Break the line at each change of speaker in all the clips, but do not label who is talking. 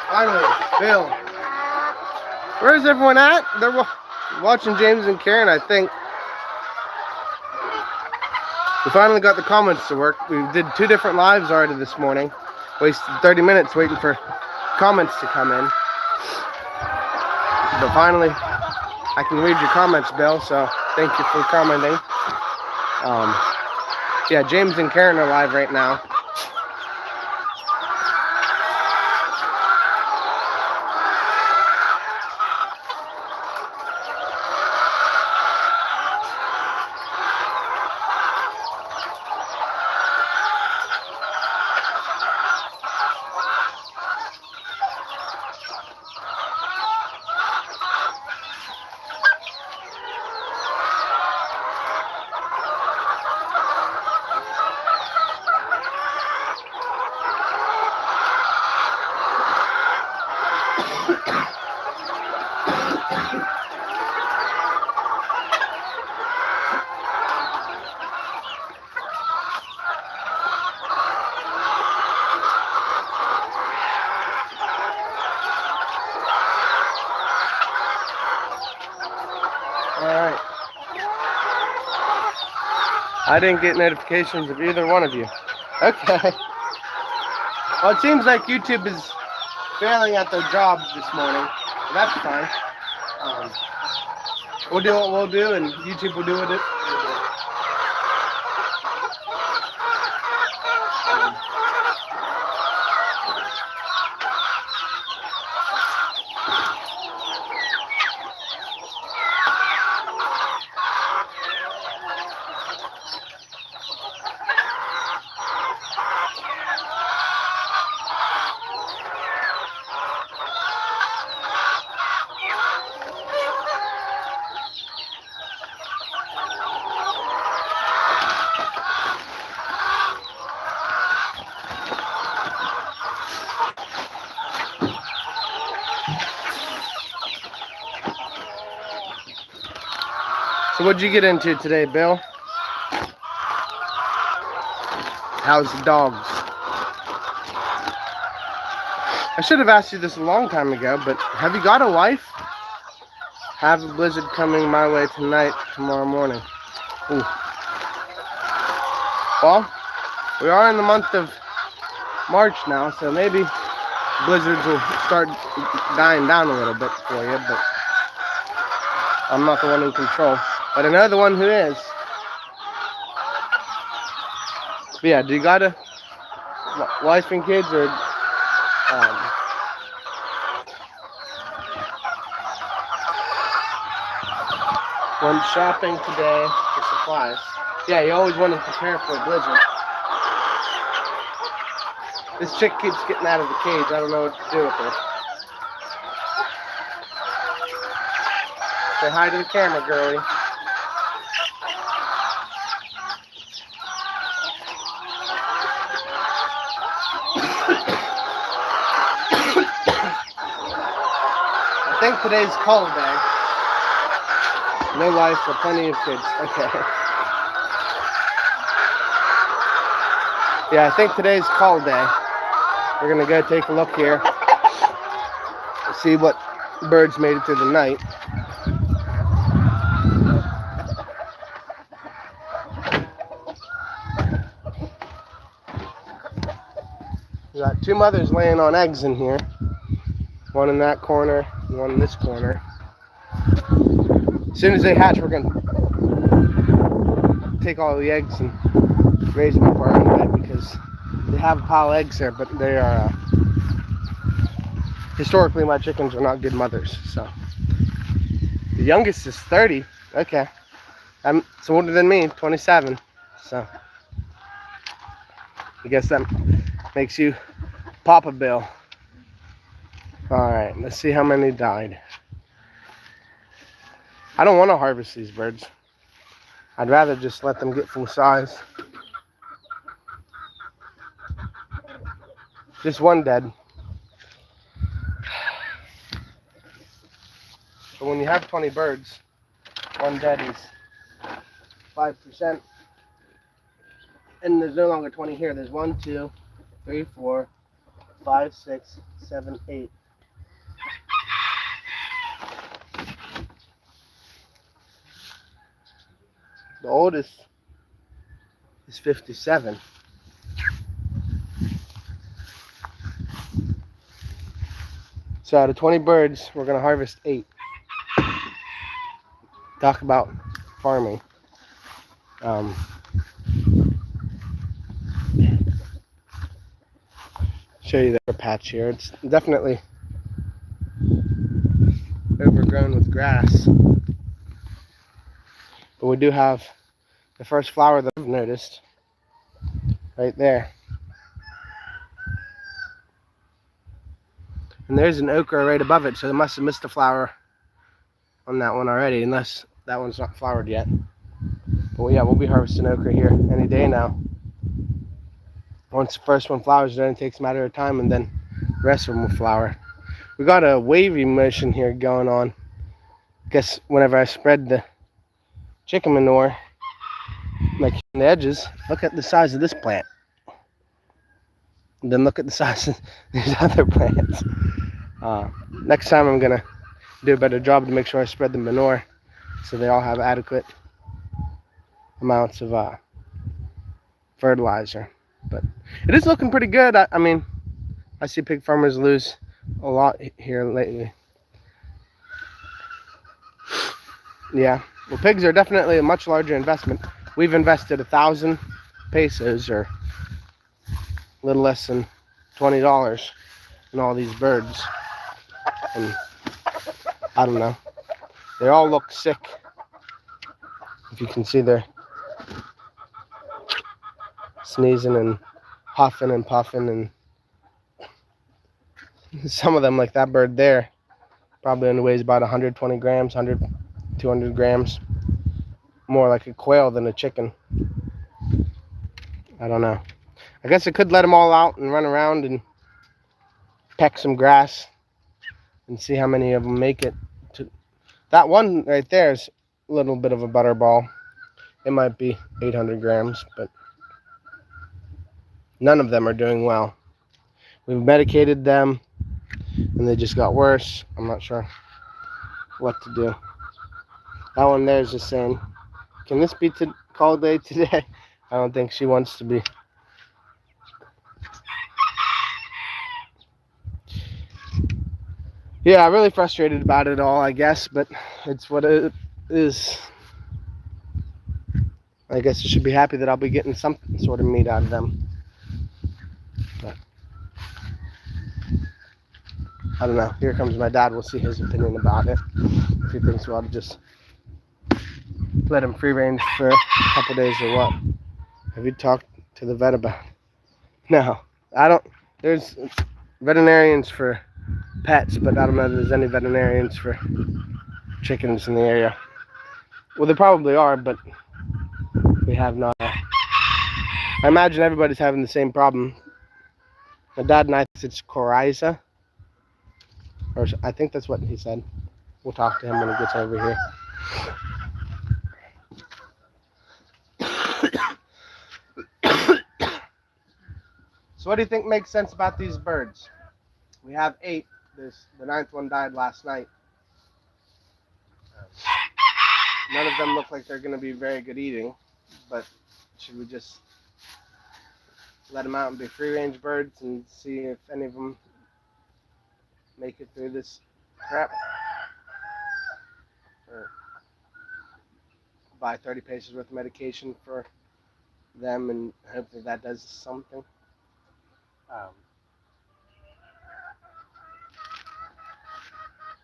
Finally, Bill. Where's everyone at? They're watching James and Karen, I think. We finally got the comments to work. We did 2 different lives already this morning. Wasted 30 minutes waiting for comments to come in. But finally, I can read your comments, Bill, so thank you for commenting. Yeah, James and Karen are live right now. Alright. I didn't get notifications of either one of you. Okay. Well, it seems like YouTube is failing at their job this morning. But that's fine. We'll do what we'll do, and YouTube will do what it. So what'd you get into today, Bill? How's the dogs? I should have asked you this a long time ago, but have you got a wife? Have a blizzard coming my way tonight, tomorrow morning. Ooh. Well, we are in the month of March now, so maybe blizzards will start dying down a little bit for you, but I'm not the one in control. But I know the one who is. But yeah, do you got a wife and kids, or went shopping today for supplies? Yeah, you always want to prepare for a blizzard. This chick keeps getting out of the cage. I don't know what to do with her. Say hi to the camera, girlie. I think today's cold day. No wife, but plenty of kids. Okay. Yeah, I think today's call day. We're gonna go take a look here, see what birds made it through the night. We got two mothers laying on eggs in here. One in that corner, and one in this corner. As soon as they hatch, we're gonna take all the eggs and raise them for our own bed, because they have a pile of eggs there, but they are historically, my chickens are not good mothers. So the youngest is 30. Okay, it's older than me, 27. So I guess that makes you Papa Bill. All right, let's see how many died. I don't want to harvest these birds. I'd rather just let them get full size. Just one dead. But when you have 20 birds, one dead is 5%. And there's no longer 20 here. There's 1, 2, 3, 4, 5, 6, 7, 8. The oldest is 57. So out of 20 birds, we're gonna harvest 8. Talk about farming. Show you the patch here. It's definitely overgrown with grass. But we do have the first flower that I've noticed right there. And there's an okra right above it, so they must have missed a flower on that one already, unless that one's not flowered yet. But yeah, we'll be harvesting okra here any day now. Once the first one flowers, then it takes a matter of time, and then the rest of them will flower. We got a wavy motion here going on. I guess whenever I spread the chicken manure, like on the edges, look at the size of this plant. And then look at the size of these other plants. Next time I'm gonna do a better job to make sure I spread the manure so they all have adequate amounts of fertilizer. But it is looking pretty good. I mean, I see pig farmers lose a lot here lately. Yeah, well, pigs are definitely a much larger investment. We've invested 1,000 pesos, or a little less than $20, in all these birds. And I don't know, they all look sick. If you can see, they're sneezing and huffing and puffing, and some of them, like that bird there, probably only weighs about 120 grams, 200 grams. More like a quail than a chicken. I don't know. I guess I could let them all out and run around and peck some grass and see how many of them make it. That one right there is little bit of a butterball. It might be 800 grams, but none of them are doing well. We've medicated them, and they just got worse. I'm not sure what to do. That one there is just saying, can this be call day today? I don't think she wants to be. Yeah, really frustrated about it all, I guess, but it's what it is. I guess I should be happy that I'll be getting some sort of meat out of them. But I don't know. Here comes my dad. We'll see his opinion about it. If he thinks we ought to just let him free range for a couple days or what. Have you talked to the vet about it? No, I don't. There's veterinarians for pets, but I don't know if there's any veterinarians for chickens in the area. Well, there probably are, but we have not. I imagine everybody's having the same problem. My dad and I think it's coryza, or I think that's what he said. We'll talk to him when he gets over here. So what do you think makes sense about these birds? We have 8. The 9th one died last night. None of them look like they're going to be very good eating, but should we just let them out and be free-range birds and see if any of them make it through this crap? Or buy 30 paces worth of medication for them and hope that does something?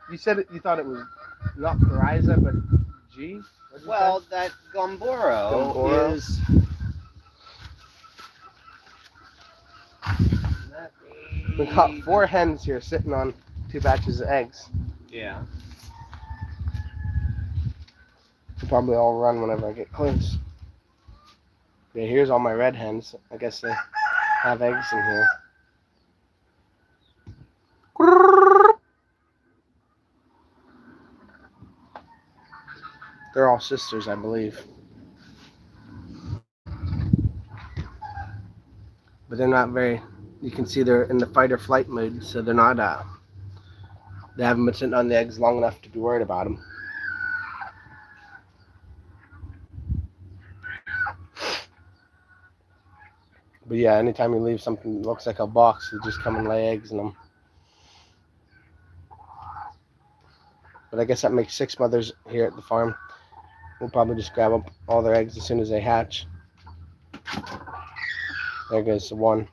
You said you thought it was not coryza, but G?
Well, that Gomboro is...
We got 4 hens here sitting on 2 batches of eggs.
Yeah.
They'll probably all run whenever I get close. Yeah, here's all my red hens. I guess they have eggs in here. They're all sisters, I believe. But they're not very... You can see they're in the fight or flight mood, so they're not... They haven't been sitting on the eggs long enough to be worried about them. But yeah, anytime you leave something that looks like a box, you just come and lay eggs in them. But I guess that makes 6 mothers here at the farm. We'll probably just grab up all their eggs as soon as they hatch. There goes the one.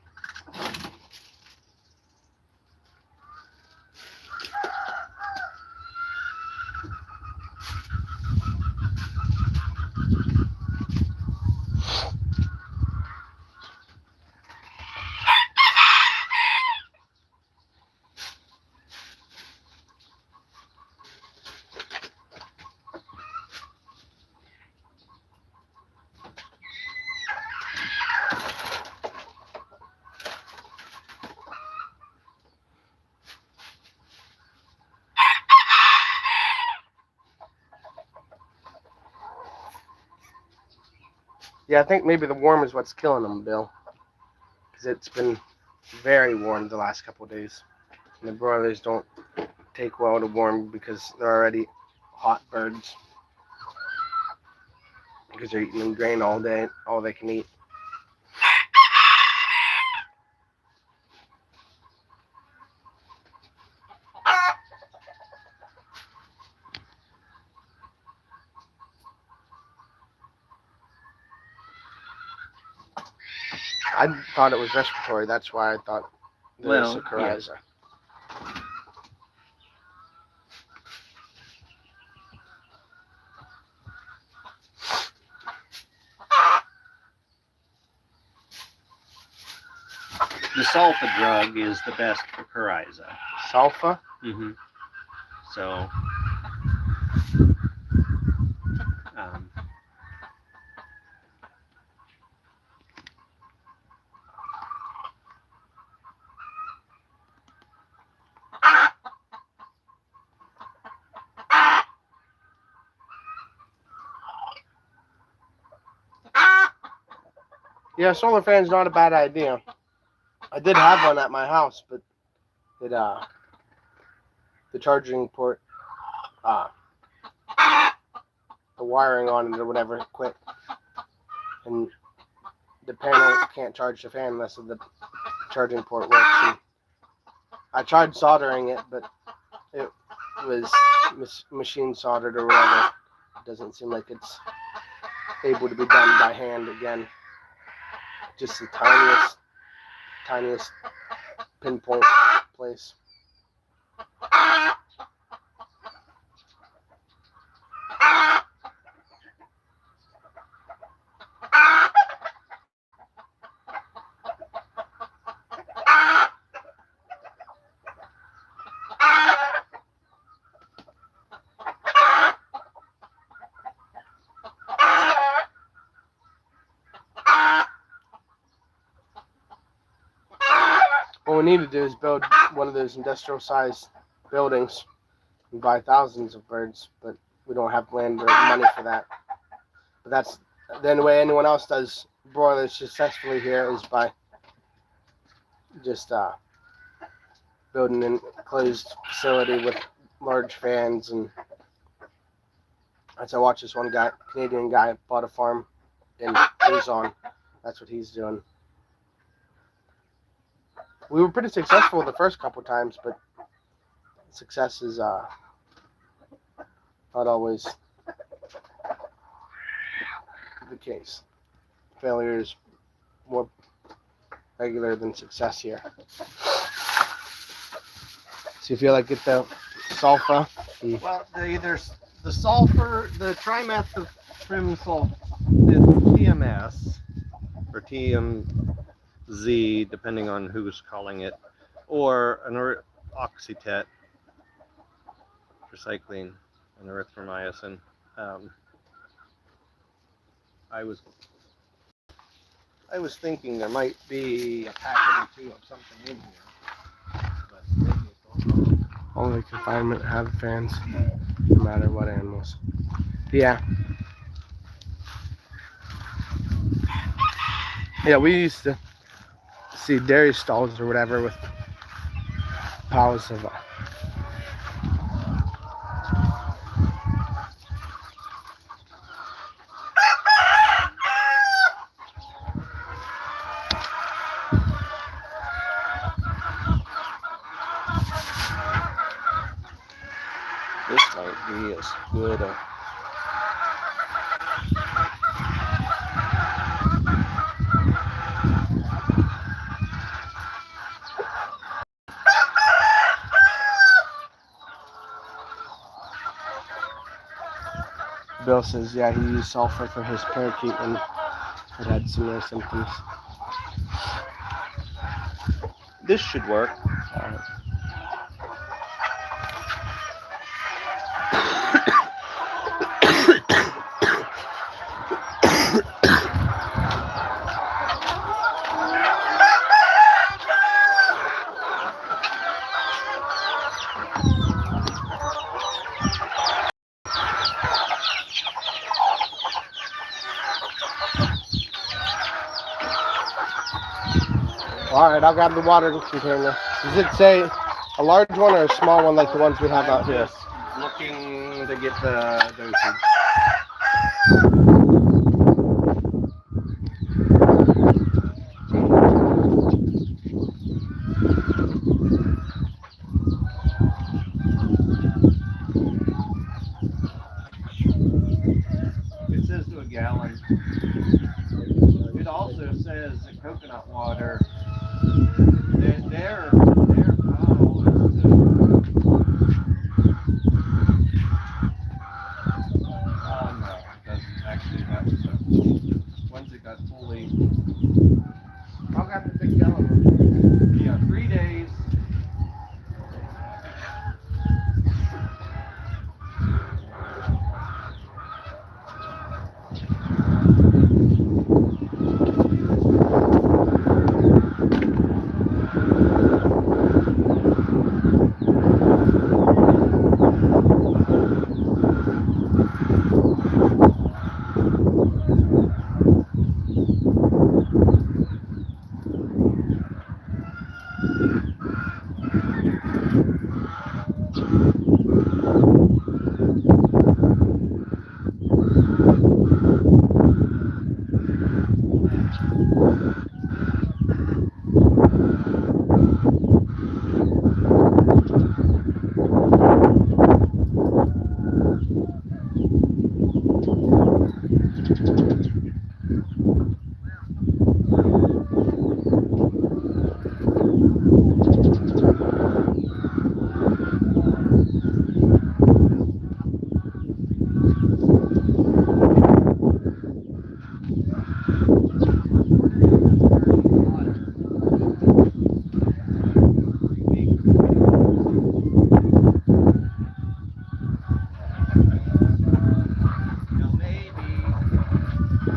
Yeah, I think maybe the warm is what's killing them, Bill. Because it's been very warm the last couple of days. And the broilers don't take well to warm because they're already hot birds. Because they're eating grain all day, all they can eat. I thought it was respiratory. That's why I thought there was a coryza. Yeah.
The sulfa drug is the best for coryza.
Sulfa?
Mm-hmm. So,
Yeah, solar fan's not a bad idea. I did have one at my house, but it the charging port, uh the wiring on it or whatever quit, and the panel can't charge the fan unless the charging port works. And I tried soldering it, but it was machine soldered or whatever. It doesn't seem like it's able to be done by hand again. Just the tiniest pinpoint place. What we need to do is build one of those industrial-sized buildings and buy thousands of birds, but we don't have land or money for that. But that's the only way anyone else does broilers successfully here is by just building an enclosed facility with large fans. And as I watch this one guy, Canadian guy, bought a farm in Luzon. That's what he's doing. We were pretty successful the first couple times, but success is not always the case. Failure is more regular than success here. So you feel like get the sulfur?
Well, either the sulfur, the trimethyltrim sulfur, the TMS or TMZ, depending on who's calling it, or an oxytet, recycling, and erythromycin. I was thinking there might be a packet or two of something in here, but maybe it's all.
Only confinement have fans, no matter what animals. Yeah. Yeah, we used to see dairy stalls or whatever with piles of
This might be as good a.
Bill says, yeah, he used sulfur for his parakeet and it had similar symptoms.
This should work.
All right, I'll grab the water container. Does it say a large one or a small one like the ones we have out here?
Just looking to get the dosage. It says to a gallon. It also says that coconut water. Their fowl is no, it doesn't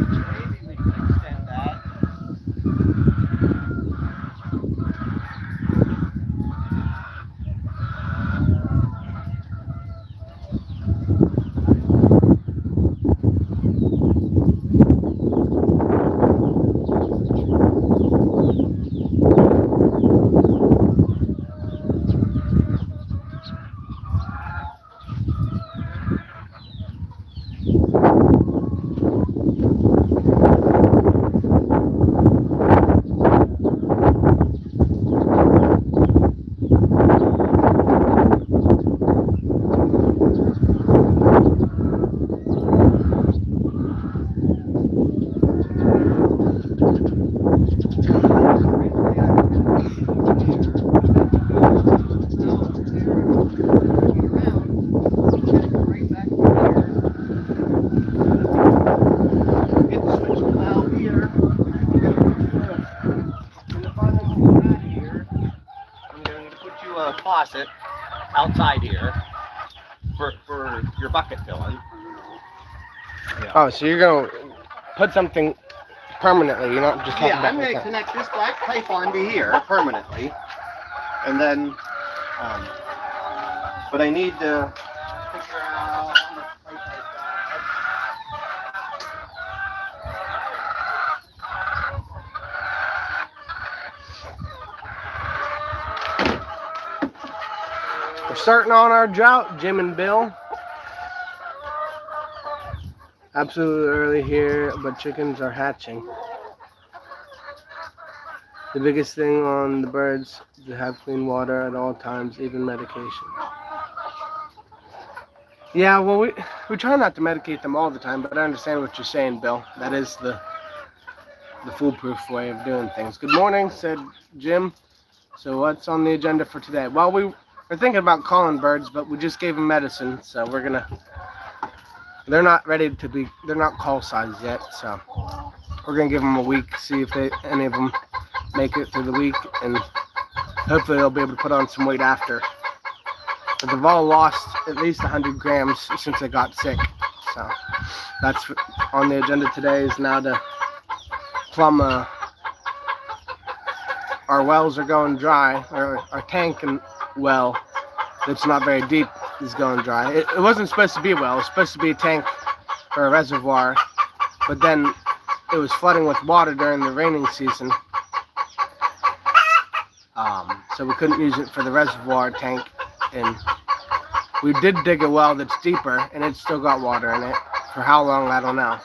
Maybe we can extend that. Faucet outside here for your bucket filling. Yeah.
Oh, so you're gonna put something permanently, you're not just talking
Yeah,
about
I'm going to connect this black pipe onto here permanently, and then, but I need to figure out how much pipe
We're starting on our drought, Jim and Bill. Absolutely early here, but chickens are hatching. The biggest thing on the birds is to have clean water at all times, even medication. Yeah, well, we try not to medicate them all the time, but I understand what you're saying, Bill. That is the foolproof way of doing things. Good morning, said Jim. So what's on the agenda for today? Well, we're thinking about calling birds, but we just gave them medicine, so they're not ready to be, they're not call size yet, so we're gonna give them a week, see if any of them make it through the week, and hopefully they'll be able to put on some weight after. But they've all lost at least 100 grams since they got sick, so that's on the agenda today, is now to plumb our wells are going dry, or our tank and well that's not very deep is going dry. It wasn't supposed to be a well, it was supposed to be a tank or a reservoir, but then it was flooding with water during the raining season. So we couldn't use it for the reservoir tank, and we did dig a well that's deeper, and it's still got water in it. For how long, I don't know.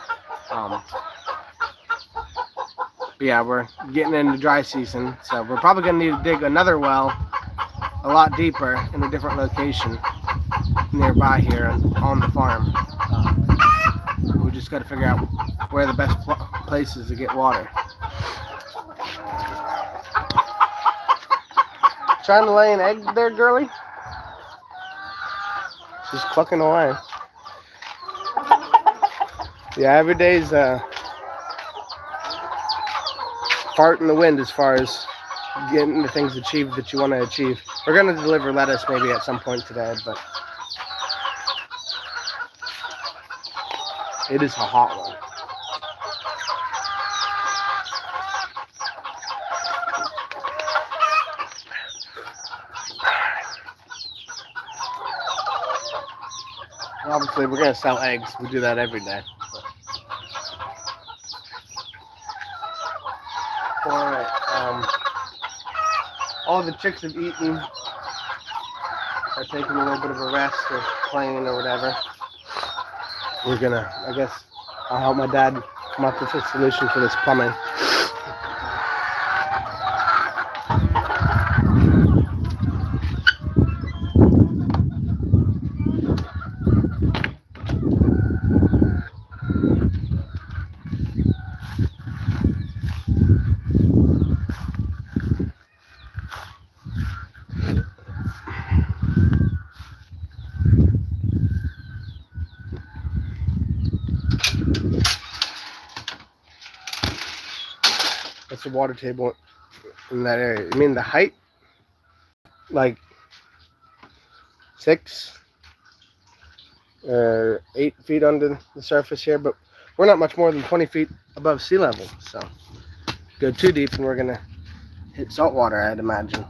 But yeah, we're getting into dry season, so we're probably going to need to dig another well a lot deeper in a different location nearby here on the farm. We just got to figure out where the best place is to get water. Trying to lay an egg there, girly? She's clucking away. Yeah, every day's fart in the wind as far as getting the things achieved that you want to achieve. We're going to deliver lettuce maybe at some point today, but it is a hot one. Obviously, we're going to sell eggs. We do that every day. Alright, all the chicks have eaten, are taking a little bit of a rest or playing or whatever. We're gonna, I guess, I'll help my dad come up with a solution for this plumbing. That's the water table in that area. You mean the height? Like 6 or 8 feet under the surface here, but we're not much more than 20 feet above sea level. So go too deep and we're gonna hit salt water, I'd imagine.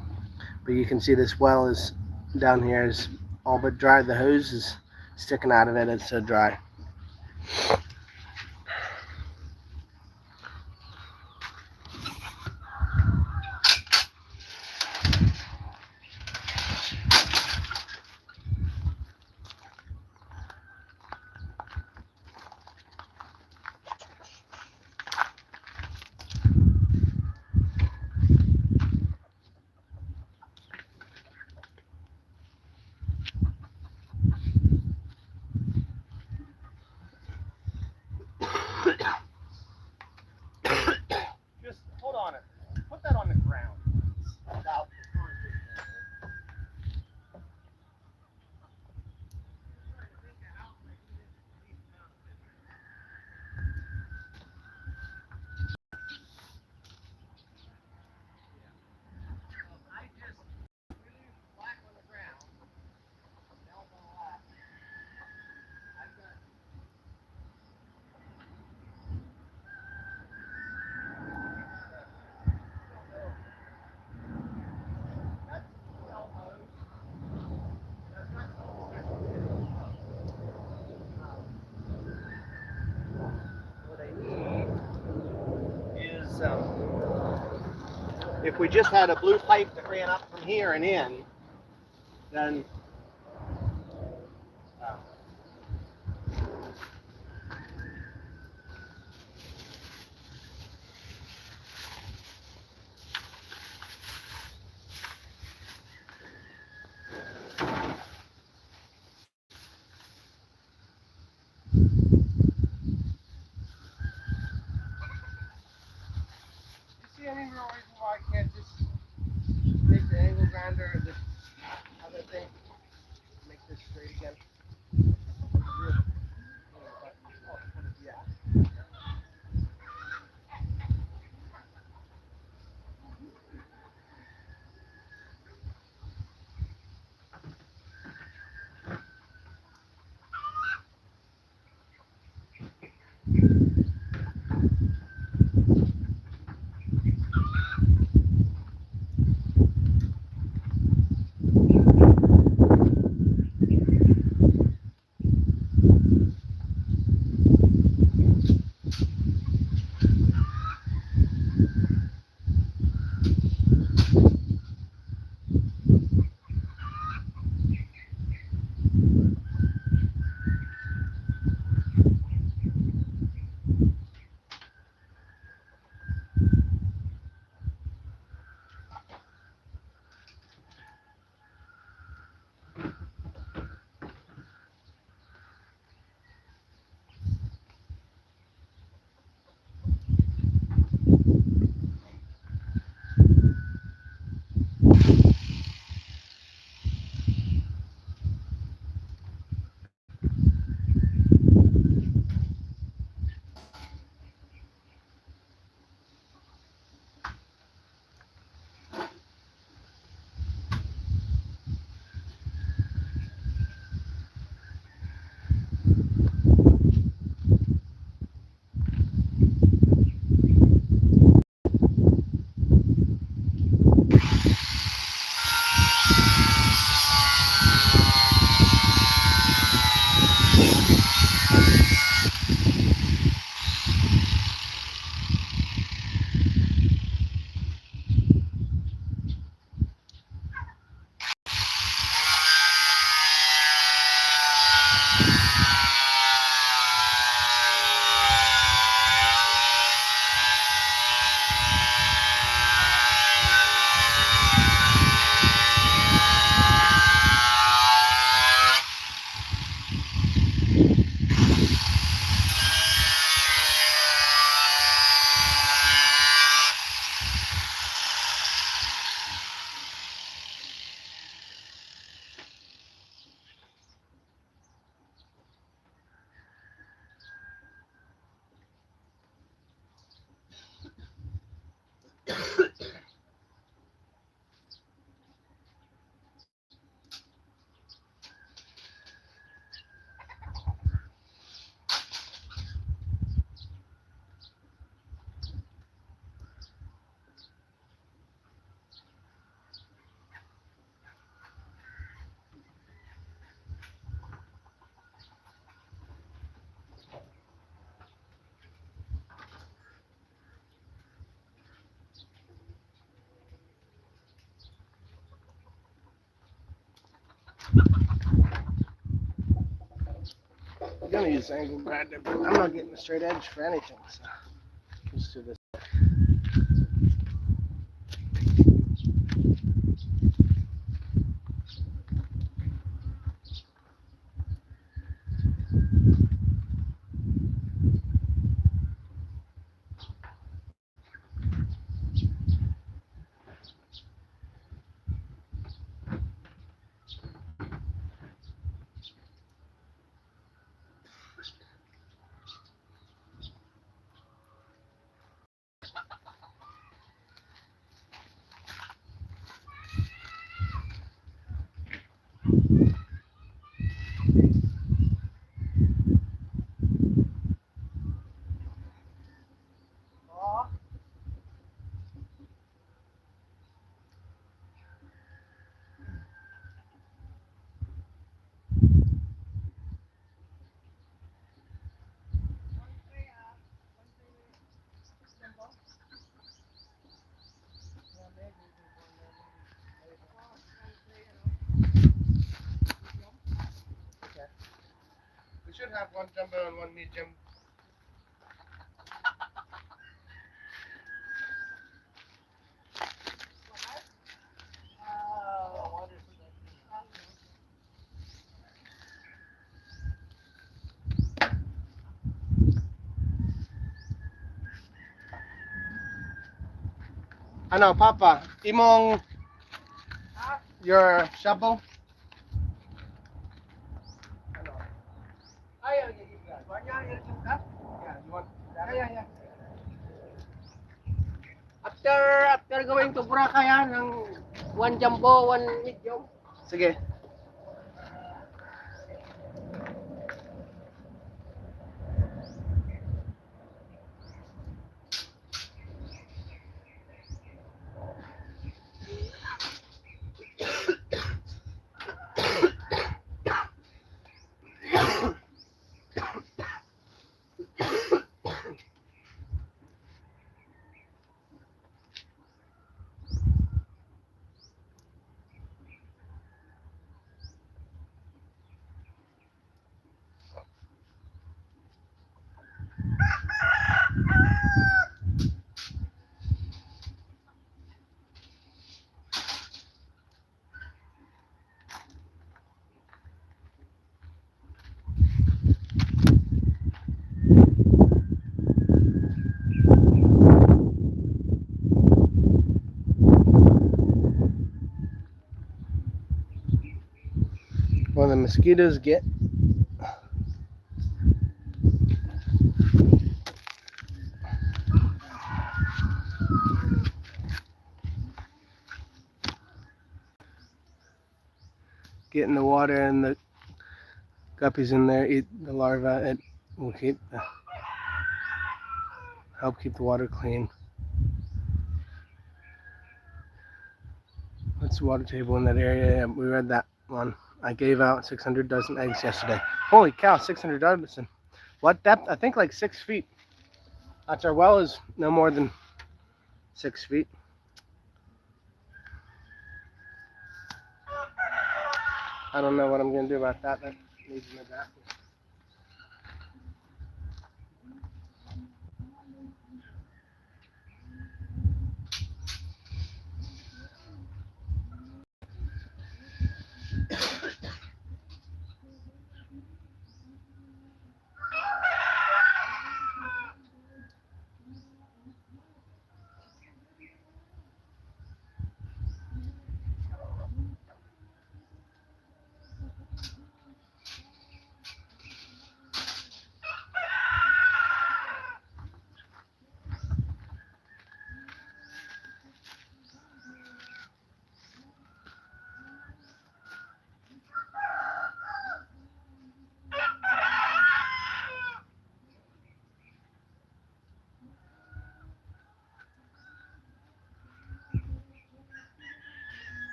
But you can see this well is down here is all but dry. The hose is sticking out of it. It's so dry.
Just hold on it. Put that on the ground. Without the concrete. If we just had a blue pipe that ran up from here and in, then
See any real reason why I can't just take the angle grinder or this other thing, make this straight again? gonna use angle grinder, but I'm not getting a straight edge for anything, so let's do this. We should have one jumbo and one medium. Ano, Papa? Imong your shovel? Ano? Ayaw, yeah. You want that? Yeah.
After going to Boracay, ng one jumbo, one medium.
Sige. When the mosquitoes get in the water and the guppies in there eat the larvae, it will help keep the water clean. What's the water table in that area? Yeah, we read that one. I gave out 600 dozen eggs yesterday. Holy cow, 600 dozen. What depth? I think like 6 feet. That's our well is no more than 6 feet. I don't know what I'm going to do about that. That needs an adapter.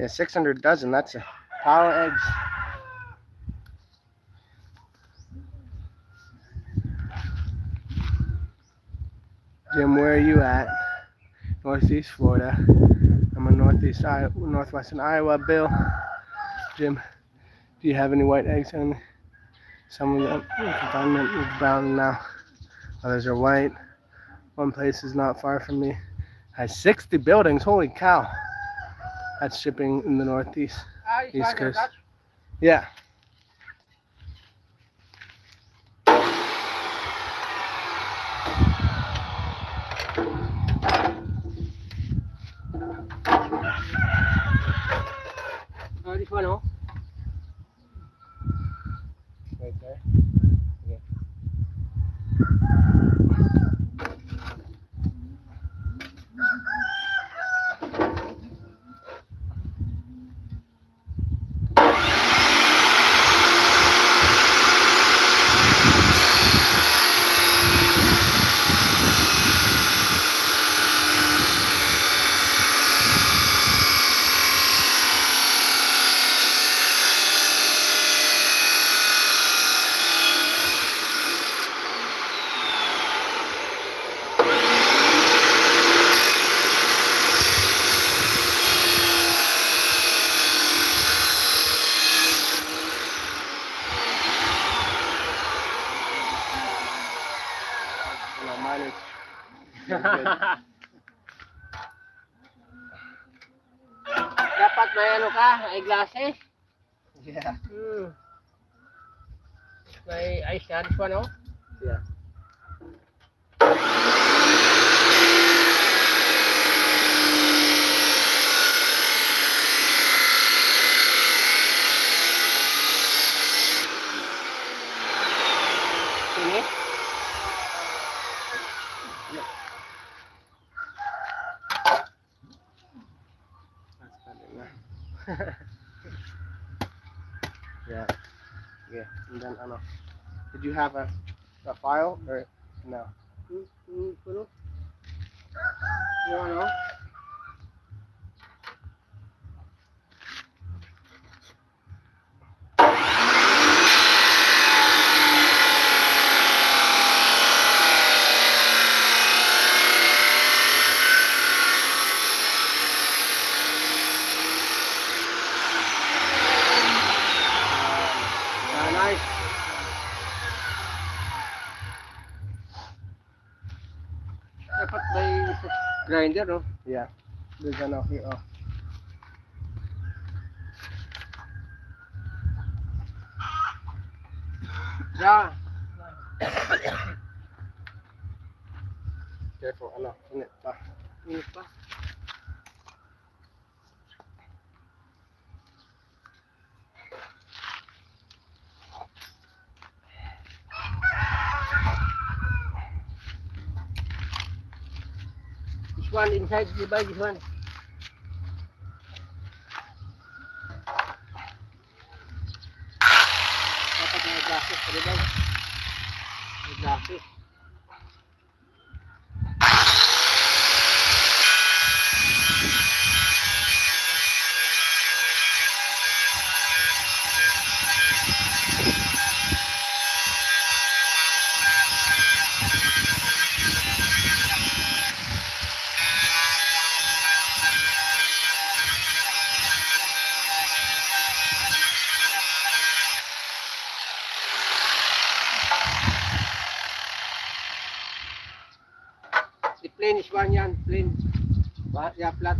Yeah, 600 dozen. That's a pile of eggs. Jim, where are you at? Northeast Florida. I'm in northwestern Iowa. Bill, Jim, do you have any white eggs on some of them? You can find them with brown now. Others are white. One place is not far from me. Has 60 buildings. Holy cow. That's shipping in the Northeast. East Coast. Yeah.
Oh, this one, oh.
Right there. Yeah. Mine is good.
Dapat may ano ka, eyeglasses.
Yeah.
May eyes yan, this one, oh.
Yeah.
Sini.
That's better now. Yeah. Yeah. And then, I don't know. Did you have a file or no?
Puno. Yung ano? Nice. Dapat may grinder, no?
Yeah. There's ano here. Oh.
Yeah.
Careful. Ano. Init pa.
Init pa. This one inside, di ba? This one. Dapat may glasses, di ba? May glasses. The plain is one yan, plain. Yeah, flat.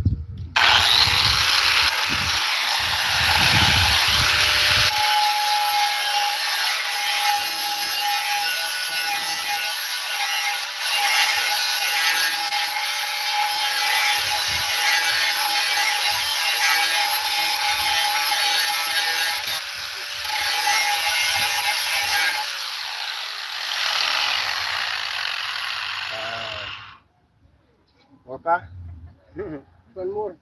More pa?
One more.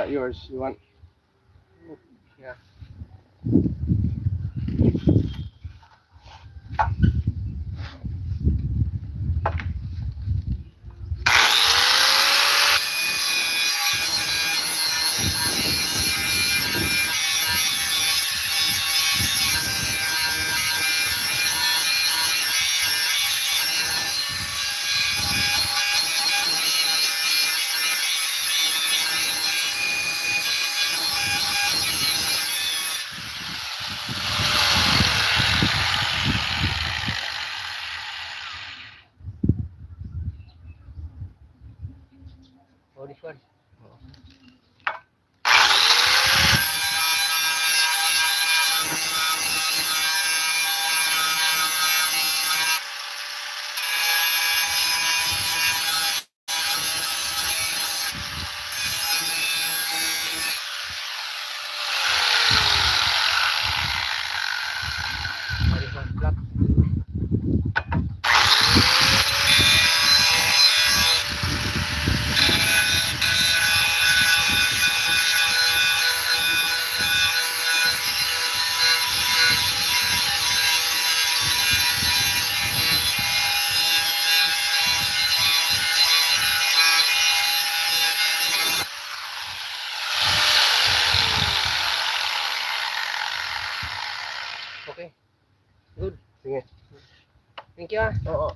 about yours? You want?
Yeah. Oh, this one. Oh, this one flat. Okay. Good.
Sige.
Thank you.
Oo.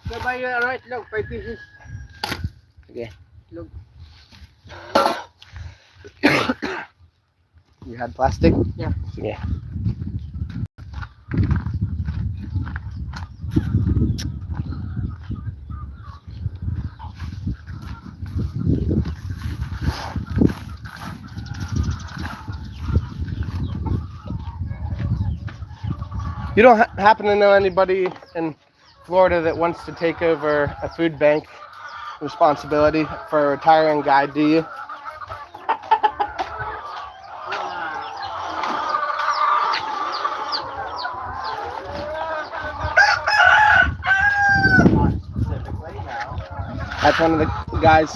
So buy you right look 5 pieces.
Sige.
Look.
You had plastic?
Yeah.
Sige. You don't happen to know anybody in Florida that wants to take over a food bank responsibility for a retiring guy, do you?
Specifically now.
That's one of the guys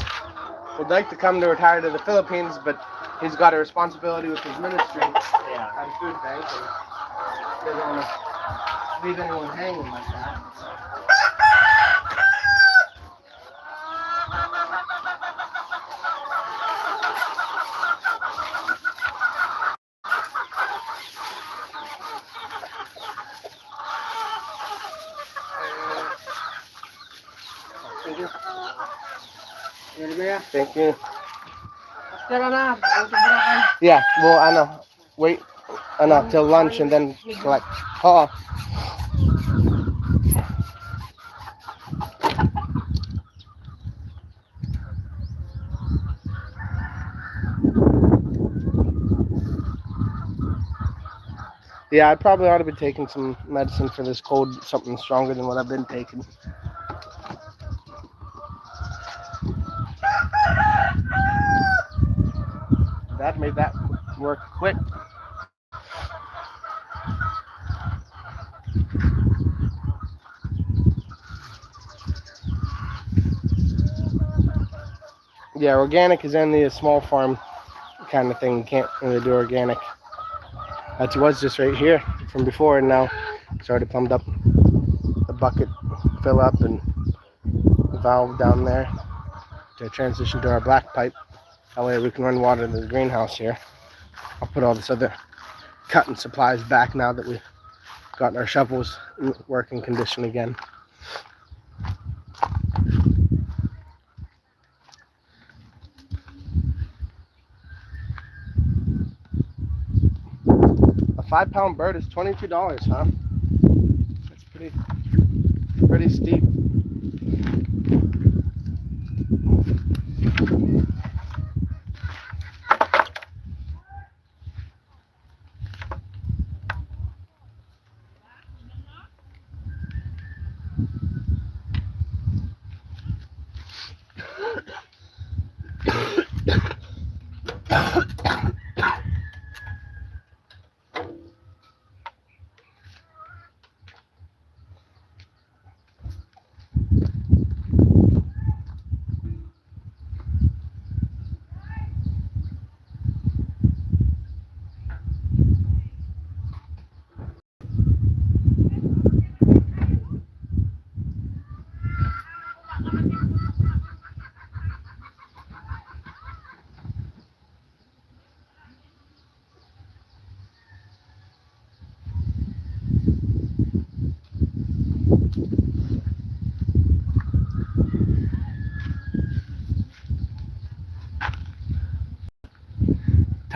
would like to come to retire to the Philippines, but he's got a responsibility with his ministry
Yeah.
at a food bank, and doesn't want to leave anyone hanging like that.
Thank you. Yan ba ya?
Thank you.
After na, go to Boracay.
Yeah, well, wait, till lunch and then collect. Oo. Yeah, I probably ought to be taking some medicine for this cold, something stronger than what I've been taking. That made that work quick. Yeah, organic is only a small farm kind of thing. You can't really do organic. That was just right here from before, and now it's already plumbed up. The bucket fill up and the valve down there to transition to our black pipe. That way we can run water to the greenhouse here. I'll put all this other cutting supplies back now that we've gotten our shovels in working condition again. A 5-pound bird is $22, huh? That's pretty steep.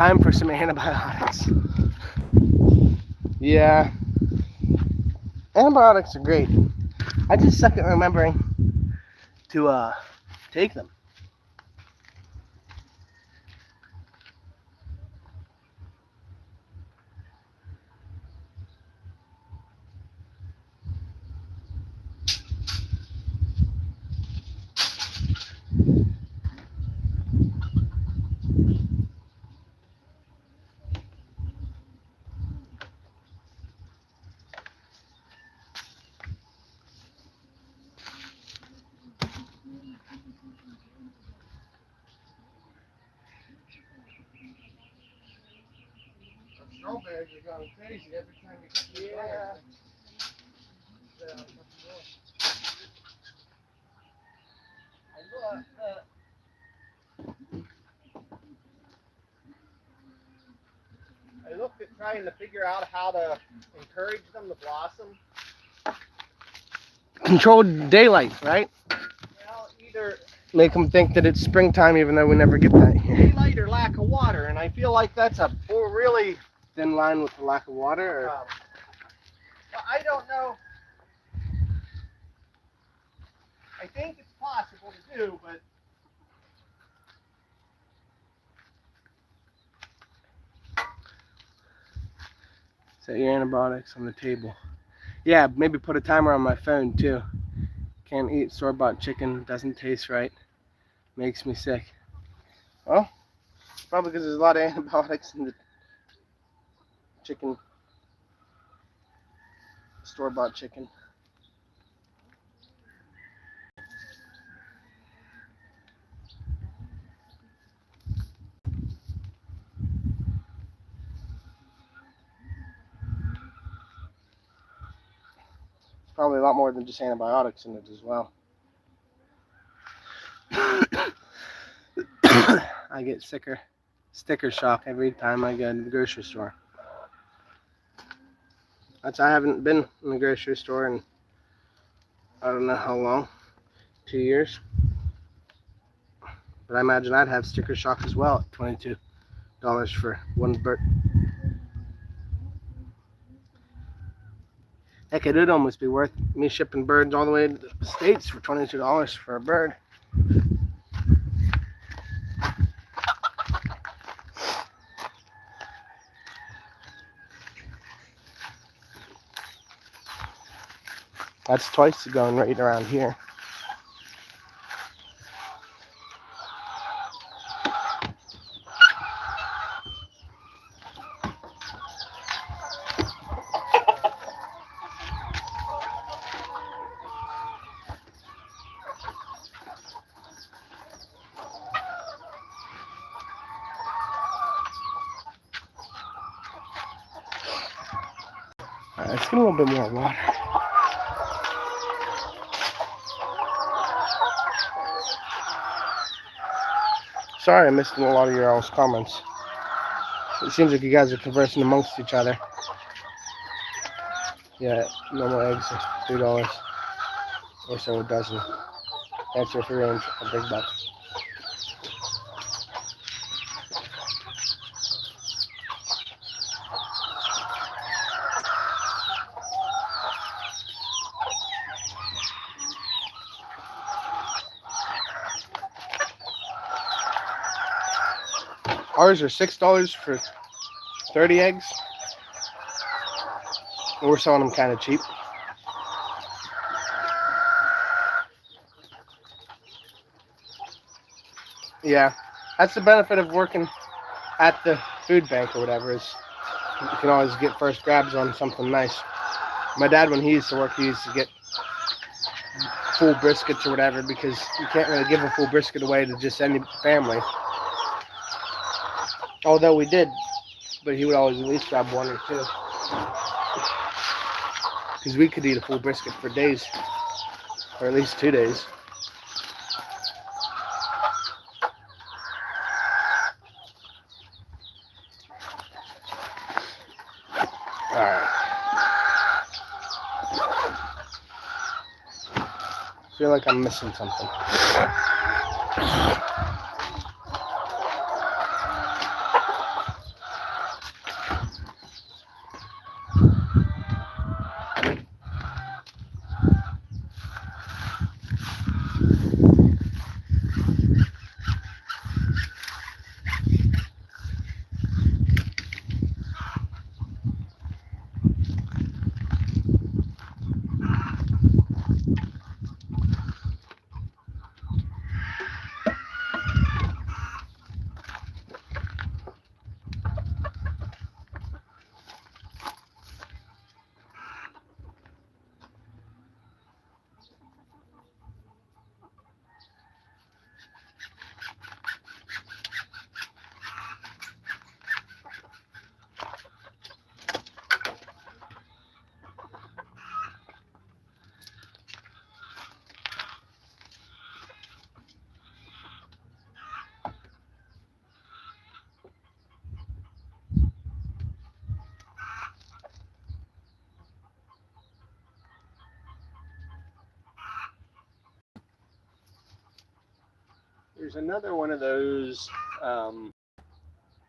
Time for some antibiotics. Yeah. Antibiotics are great. I just suck at remembering to take them. Strawberries are going crazy every time you get
I looked at trying to figure out how to encourage them to blossom.
Controlled daylight, right?
Well, either
Make them think that it's springtime even though we never get that here.
daylight or lack of water, and I feel like that's a really
Thin line with the lack of water? Or?
well, I don't know. I think it's possible to do, but
Set your antibiotics on the table. Yeah, maybe put a timer on my phone too. Can't eat store-bought chicken, doesn't taste right. Makes me sick. Well, probably because there's a lot of antibiotics in the chicken. Store-bought chicken. Probably a lot more than just antibiotics in it as well. I get sticker shock every time I go to the grocery store. I haven't been in the grocery store in I don't know how long, 2 years. But I imagine I'd have sticker shock as well at $22 for one bird. Heck, it would almost be worth me shipping birds all the way to the States for $22 for a bird. That's twice the going rate around here. Alright, let's get a little bit more water. Sorry I missed a lot of your all's comments. It seems like you guys are conversing amongst each other. Yeah, normal eggs are $3 or so a dozen. Answer for range, a big buck. Ours are $6 for 30 eggs. We're selling them kind of cheap. Yeah, that's the benefit of working at the food bank or whatever, is you can always get first grabs on something nice. My dad, when he used to work, he used to get full briskets or whatever because you can't really give a full brisket away to just any family. Although we did, but he would always at least grab one or two. Because we could eat a full brisket for days, or at least 2 days. Alright. I feel like I'm missing something.
There's another one of those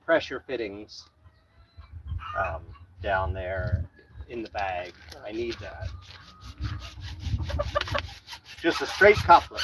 pressure fittings down there in the bag. I need that. Just a straight coupler.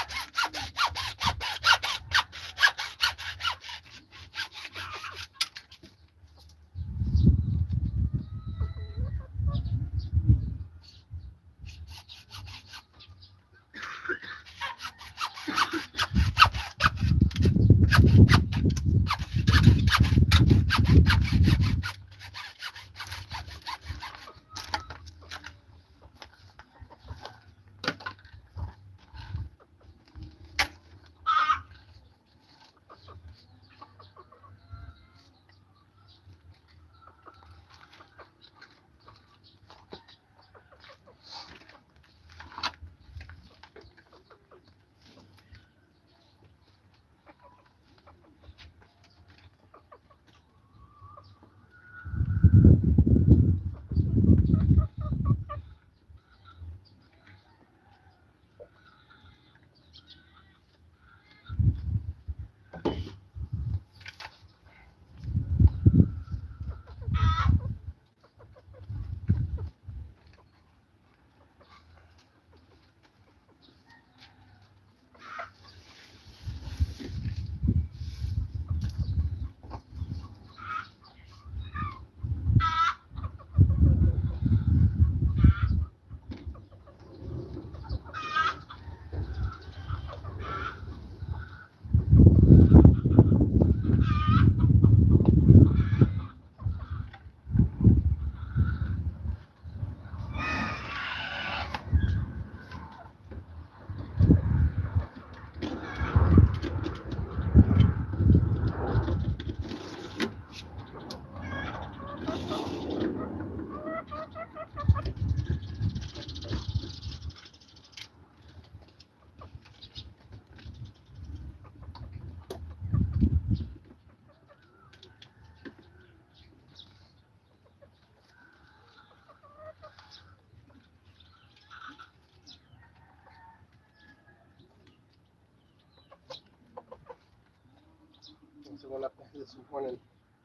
So went up this morning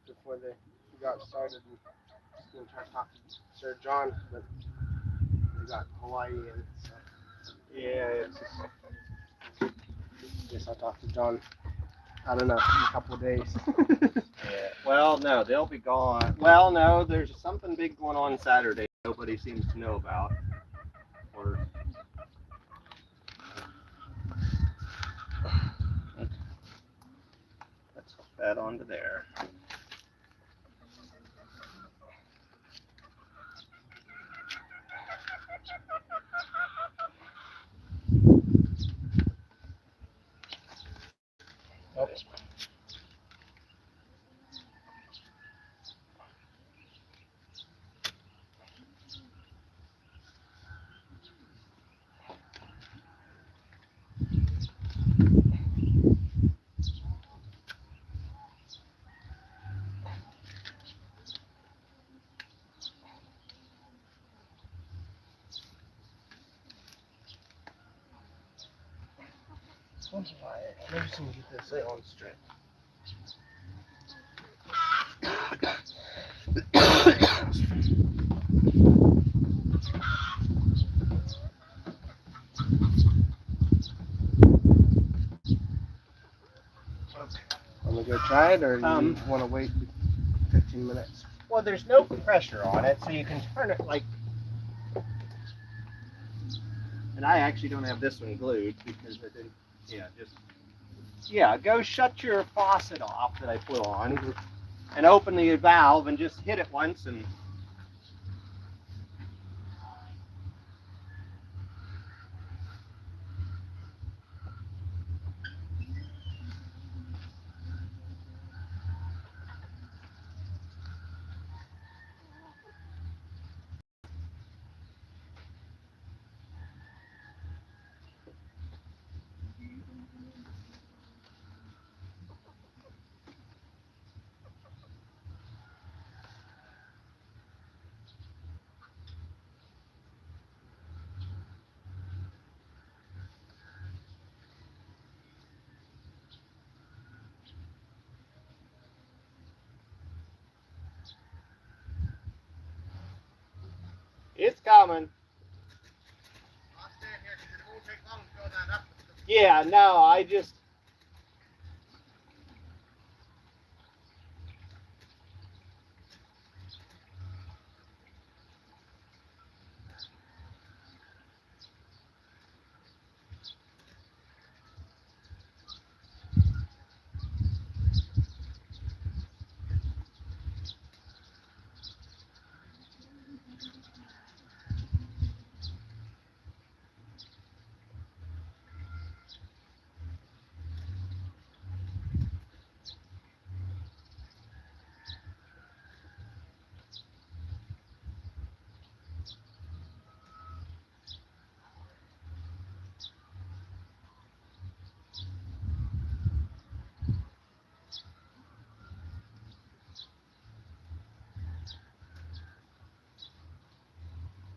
before they got started and was going to try to talk to Sir John, but they got Hawaii in. So
Yeah, it's
I guess I'll talk to John, I don't know, in a couple of days.
yeah. Well, no, they'll be gone. Well, no, there's something big going on Saturday. Nobody seems to know about. Or let's hook that onto there.
Oops. Wonder why I never seem to get this on straight. Want to go try it, or do you want to wait 15 minutes?
Well, there's no pressure on it, so you can turn it like. And I actually don't have this one glued because I didn't. Yeah, just. Yeah, go shut your faucet off that I put on, and open the valve and just hit it once and. It's coming. Yeah, no, I just.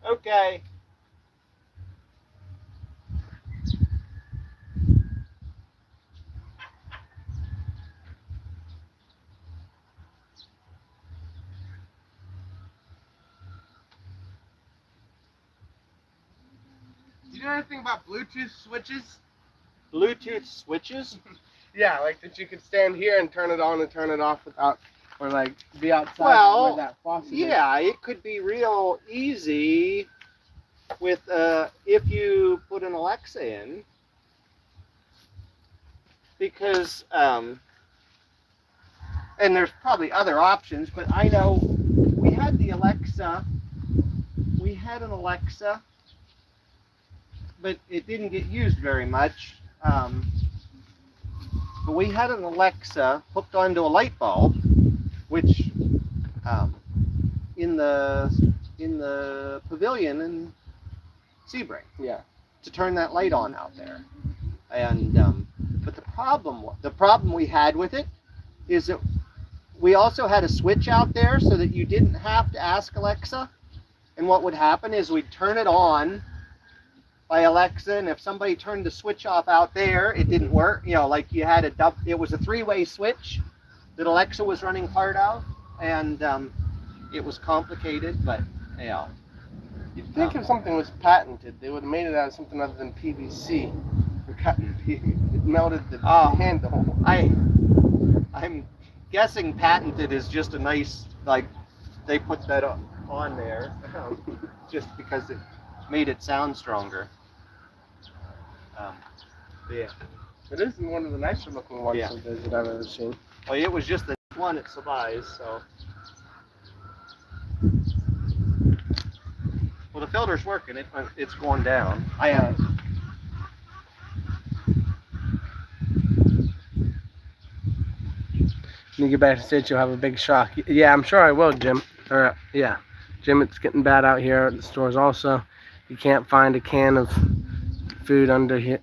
Okay.
Do you know anything about Bluetooth switches?
Bluetooth switches?
Yeah, like that you could stand here and turn it on and turn it off without, or like be outside
Well,
where that faucet is.
yeah, it could be real easy with if you put an Alexa in, because and there's probably other options, but I know we had the Alexa. We had an Alexa, but it didn't get used very much. But we had an Alexa hooked onto a light bulb, which in the pavilion in Sebring,
Yeah.
to turn that light on out there. And but the problem we had with it is that we also had a switch out there so that you didn't have to ask Alexa. And what would happen is we'd turn it on by Alexa, and if somebody turned the switch off out there, it didn't work. You know, like you had it was a three-way switch that Alexa was running part of, and it was complicated, but you know.
You'd think if something was patented, they would have made it out of something other than PVC. For cutting, it melted the handle.
I'm guessing patented is just a nice, like, they put that on there just because it made it sound stronger. Yeah.
It is one of the nicer looking ones
Yeah.
of those that I've ever seen.
Well, it was just the one at Sabay's, so. Well, the filter's working. It's going down.
When you get back to the States, you'll have a big shock. Yeah, I'm sure I will, Jim. Or, yeah. Jim, it's getting bad out here at the stores also. You can't find a can of food under here.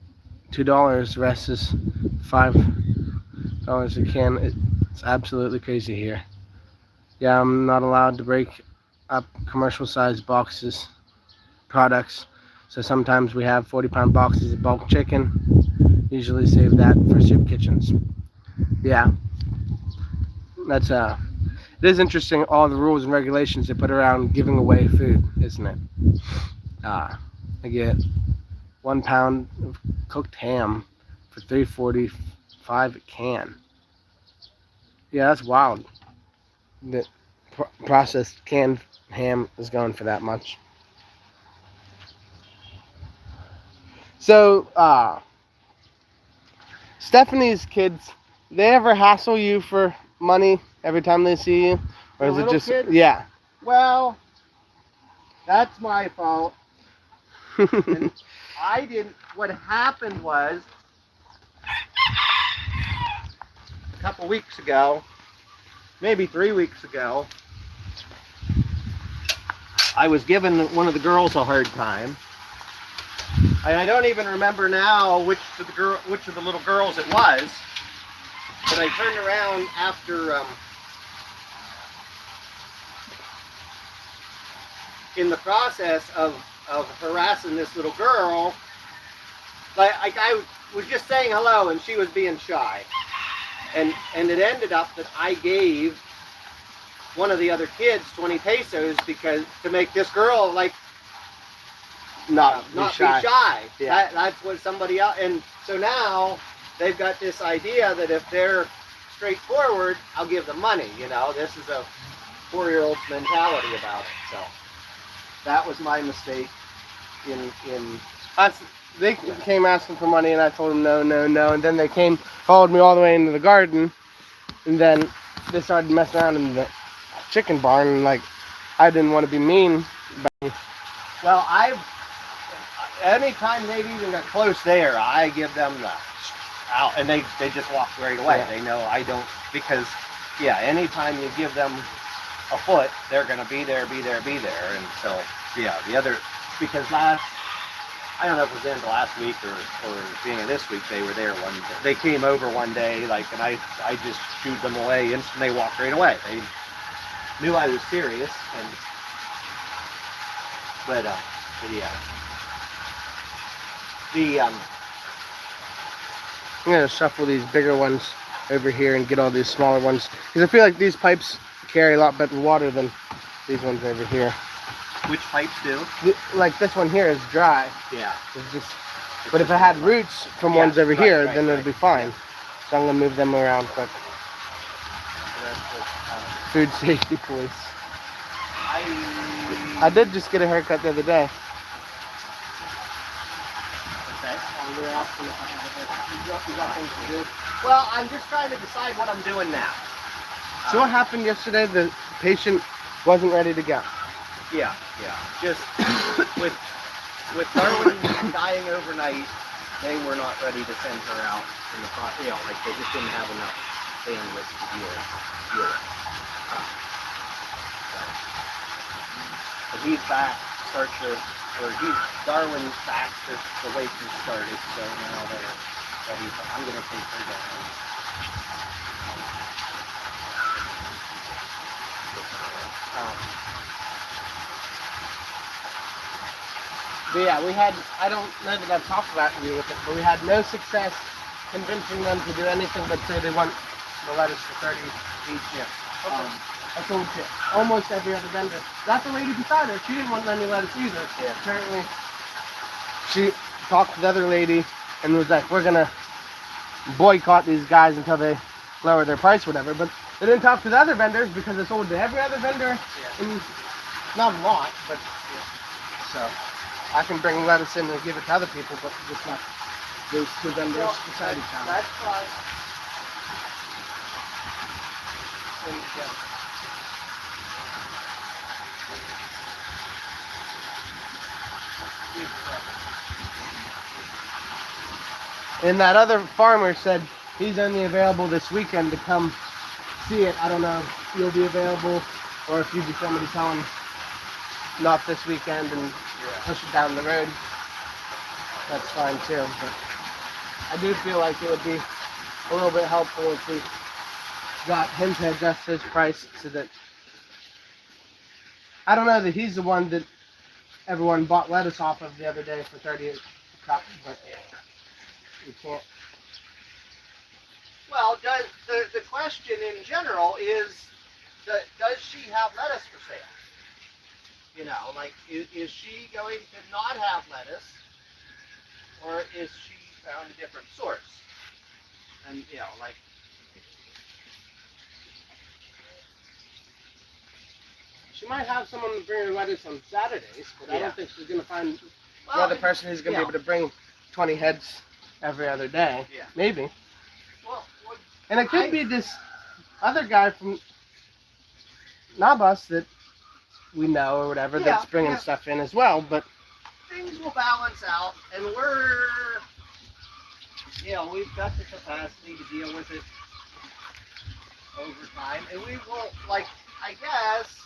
$2. The rest is $5 a can. It's absolutely crazy here. Yeah, I'm not allowed to break up commercial-sized boxes, products. So sometimes we have 40-pound boxes of bulk chicken. Usually save that for soup kitchens. Yeah. That's it is interesting, all the rules and regulations they put around giving away food, isn't it? I get 1 pound of cooked ham for $3.45 a can. Yeah, that's wild. The processed canned ham is going for that much. So, Stephanie's kids, they ever hassle you for money every time they see you? Or is it just,
kids?
yeah.
Well, that's my fault. And I didn't. What happened was a couple weeks ago, maybe 3 weeks ago, I was giving one of the girls a hard time, and I don't even remember now which of the little girls it was. But I turned around after in the process of harassing this little girl, like I was just saying hello and she was being shy. And it ended up that I gave one of the other kids 20 pesos to make this girl, like,
not be
not
shy.
be shy.
Yeah.
That's what somebody else. And so now they've got this idea that if they're straightforward, I'll give them money. You know, this is a 4-year-old's mentality about it. So that was my mistake.
They came asking for money, and I told them no, no, no. And then they followed me all the way into the garden, and then they started messing around in the chicken barn. And like, I didn't want to be mean.
Well, anytime they've even got close there, I give them the out, and they just walk right away.
Yeah.
They know I don't, because yeah, anytime you give them a foot, they're gonna be there. And so yeah, because I don't know if it was the end of last week or beginning of this week, they were there they came over one day, like, and I just shooed them away and they walked right away. They knew I was serious, but yeah.
I'm gonna shuffle these bigger ones over here and get all these smaller ones, because I feel like these pipes carry a lot better water than these ones over here.
Which pipes do?
Like this one here is dry.
Yeah.
But if it had roots from ones over here, then it'd be fine.
Yeah.
So I'm gonna move them around quick. Food safety police. I did just get a haircut the other day.
Well, I'm just trying to decide what I'm doing now.
So what happened yesterday? The patient wasn't ready to go.
Yeah. Just with Darwin dying overnight, they were not ready to send her out in the front. You know, like they just didn't have enough bandwidth to deal with. But he's back. Darwin's back to the way he started. So now I'm going to take her down.
But yeah, I don't know that I've talked about you with it, but we had no success convincing them to do anything but say they want the lettuce for 30 each. Yeah. I told you, almost every other vendor. That's the lady beside her. She didn't want any lettuce either.
Yeah.
Apparently, she talked to the other lady and was like, we're going to boycott these guys until they lower their price, whatever. But they didn't talk to the other vendors because they sold to every other vendor.
Yeah.
And not a lot, but so I can bring lettuce in and give it to other people, but just not those two vendors beside each other.
That's fine.
And that other farmer said he's only available this weekend to come see it. I don't know if you'll be available or if you'd be somebody telling not this weekend and push it down the road. That's fine too. But I do feel like it would be a little bit helpful if we got him to adjust his price so that I don't know that he's the one that everyone bought lettuce off of the other day for 30 a cup, but you can't.
Well, the question in general is, does she have lettuce for sale? You know, like, is she going to not have lettuce, or is she found a different source? And, you know, like,
She might have someone bring her lettuce on Saturdays, but I
Yeah.
don't think she's going to find
well,
another person who's going to
yeah.
be able to bring 20 heads every other day.
Yeah.
Maybe.
Well,
And it could be this other guy from Nabas that we know or whatever that's bringing stuff in as well, but
things will balance out, and we've got the capacity to deal with it over time, and we will, like, I guess,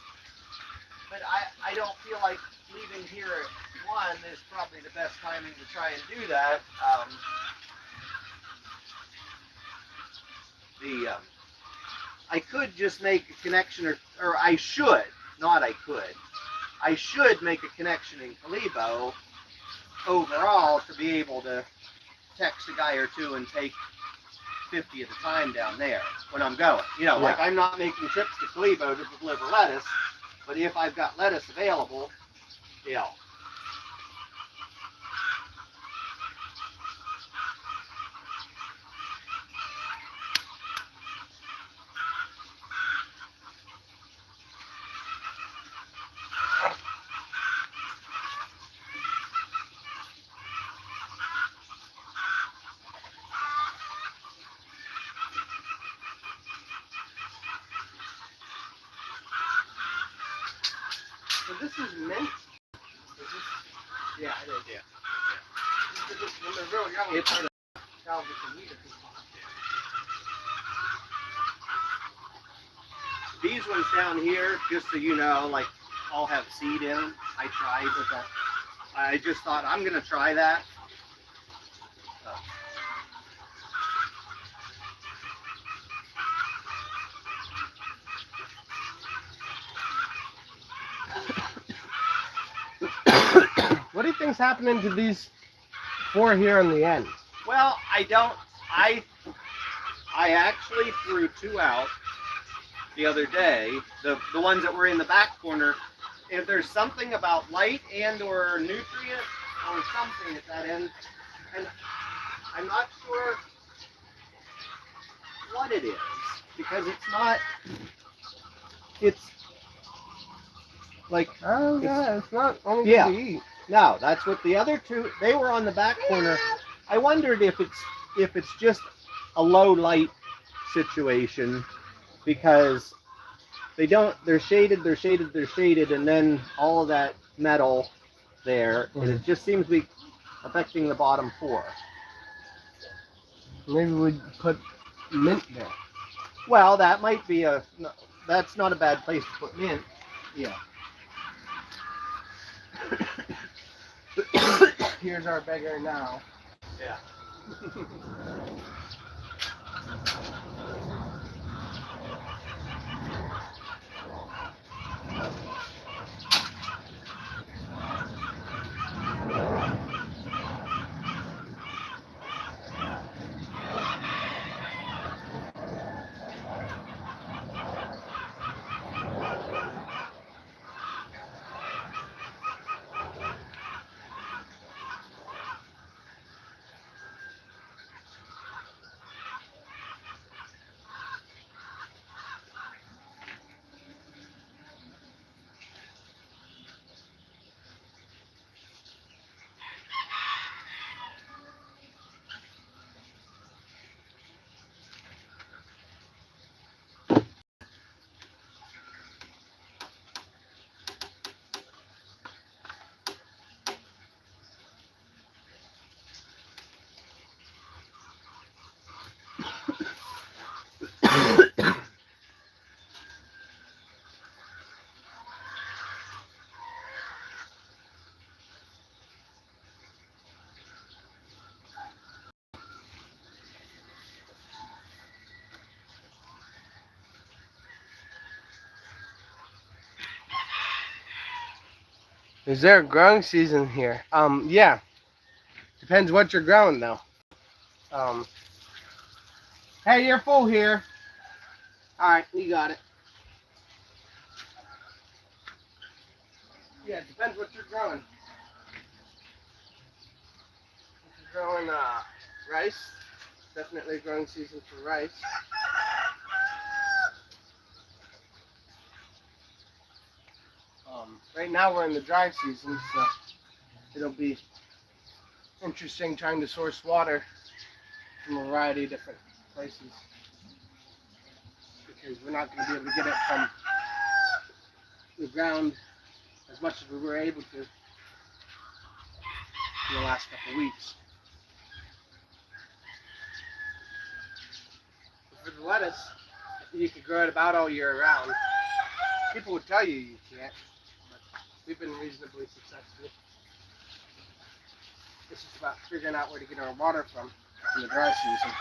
but I don't feel like leaving here at 1 is probably the best timing to try and do that. I could just make a connection, or I should, not I could. I should make a connection in Kalibo overall to be able to text a guy or two and take 50 at a time down there when I'm going. You know, like, I'm not making trips to Kalibo to deliver lettuce, but if I've got lettuce available, you know,
Yeah, it is.
Yeah.
When they're real young,
It's
try to salvage the weed if we can.
these ones down here, just so you know, like all have seed in them. I tried with that. I just thought I'm gonna try that.
What do you think's happening to these 4 here on the end?
Well, I actually threw 2 out the other day. The ones that were in the back corner. If there's something about light and or nutrient or something at that end, and I'm not sure what it is because it's like
Oh, yeah, it's not only
Yeah.
to eat.
no, that's what the other 2 they were on the back corner. I wondered if it's just a low light situation because they're shaded, and then all of that metal there, and it just seems to be affecting the bottom 4.
Maybe we'd put mint there.
Well, that might be that's not a bad place to put mint.
Yeah. Here's our beggar now.
Yeah.
Is there a growing season here? Yeah. Depends what you're growing though. Hey, you're full here. All right, you got it. Yeah, it depends what you're growing. If you're growing rice, definitely a growing season for rice. Right now we're in the dry season, so it'll be interesting trying to source water from a variety of different places because we're not going to be able to get it from the ground as much as we were able to in the last couple of weeks. But for the lettuce, you could grow it about all year round. People would tell you can't, but we've been reasonably successful. It's just about figuring out where to get our water from in the dry season.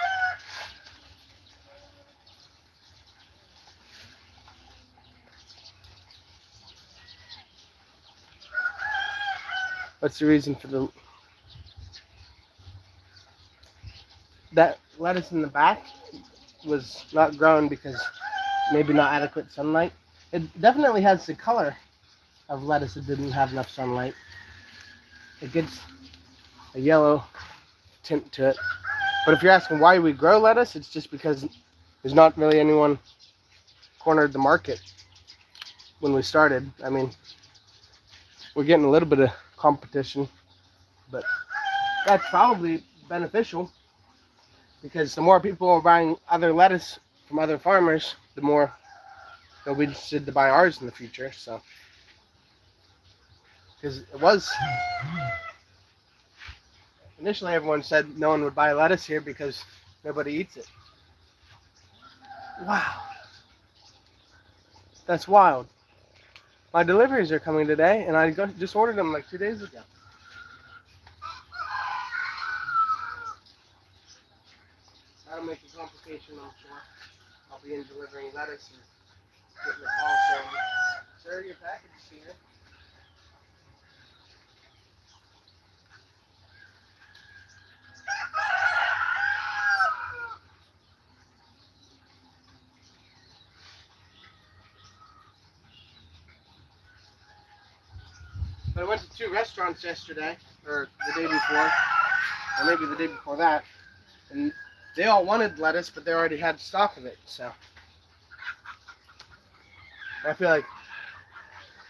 What's the reason for that lettuce in the back was not grown because maybe not adequate sunlight? It definitely has the color of lettuce that didn't have enough sunlight. It gets a yellow tint to it. But if you're asking why we grow lettuce, it's just because there's not really anyone cornered the market when we started. I mean, we're getting a little bit of competition, but that's probably beneficial because the more people are buying other lettuce from other farmers, the more they'll be interested to buy ours in the future. So, because it was initially everyone said no one would buy lettuce here because nobody eats it. Wow, that's wild. My deliveries are coming today, and I just ordered them like 2 days ago. That'll make a complication, I'm sure. I'll be in delivering lettuce and getting a call saying, "Sir, your package is here." But I went to 2 restaurants yesterday, or the day before, or maybe the day before that, and they all wanted lettuce, but they already had stock of it. So I feel like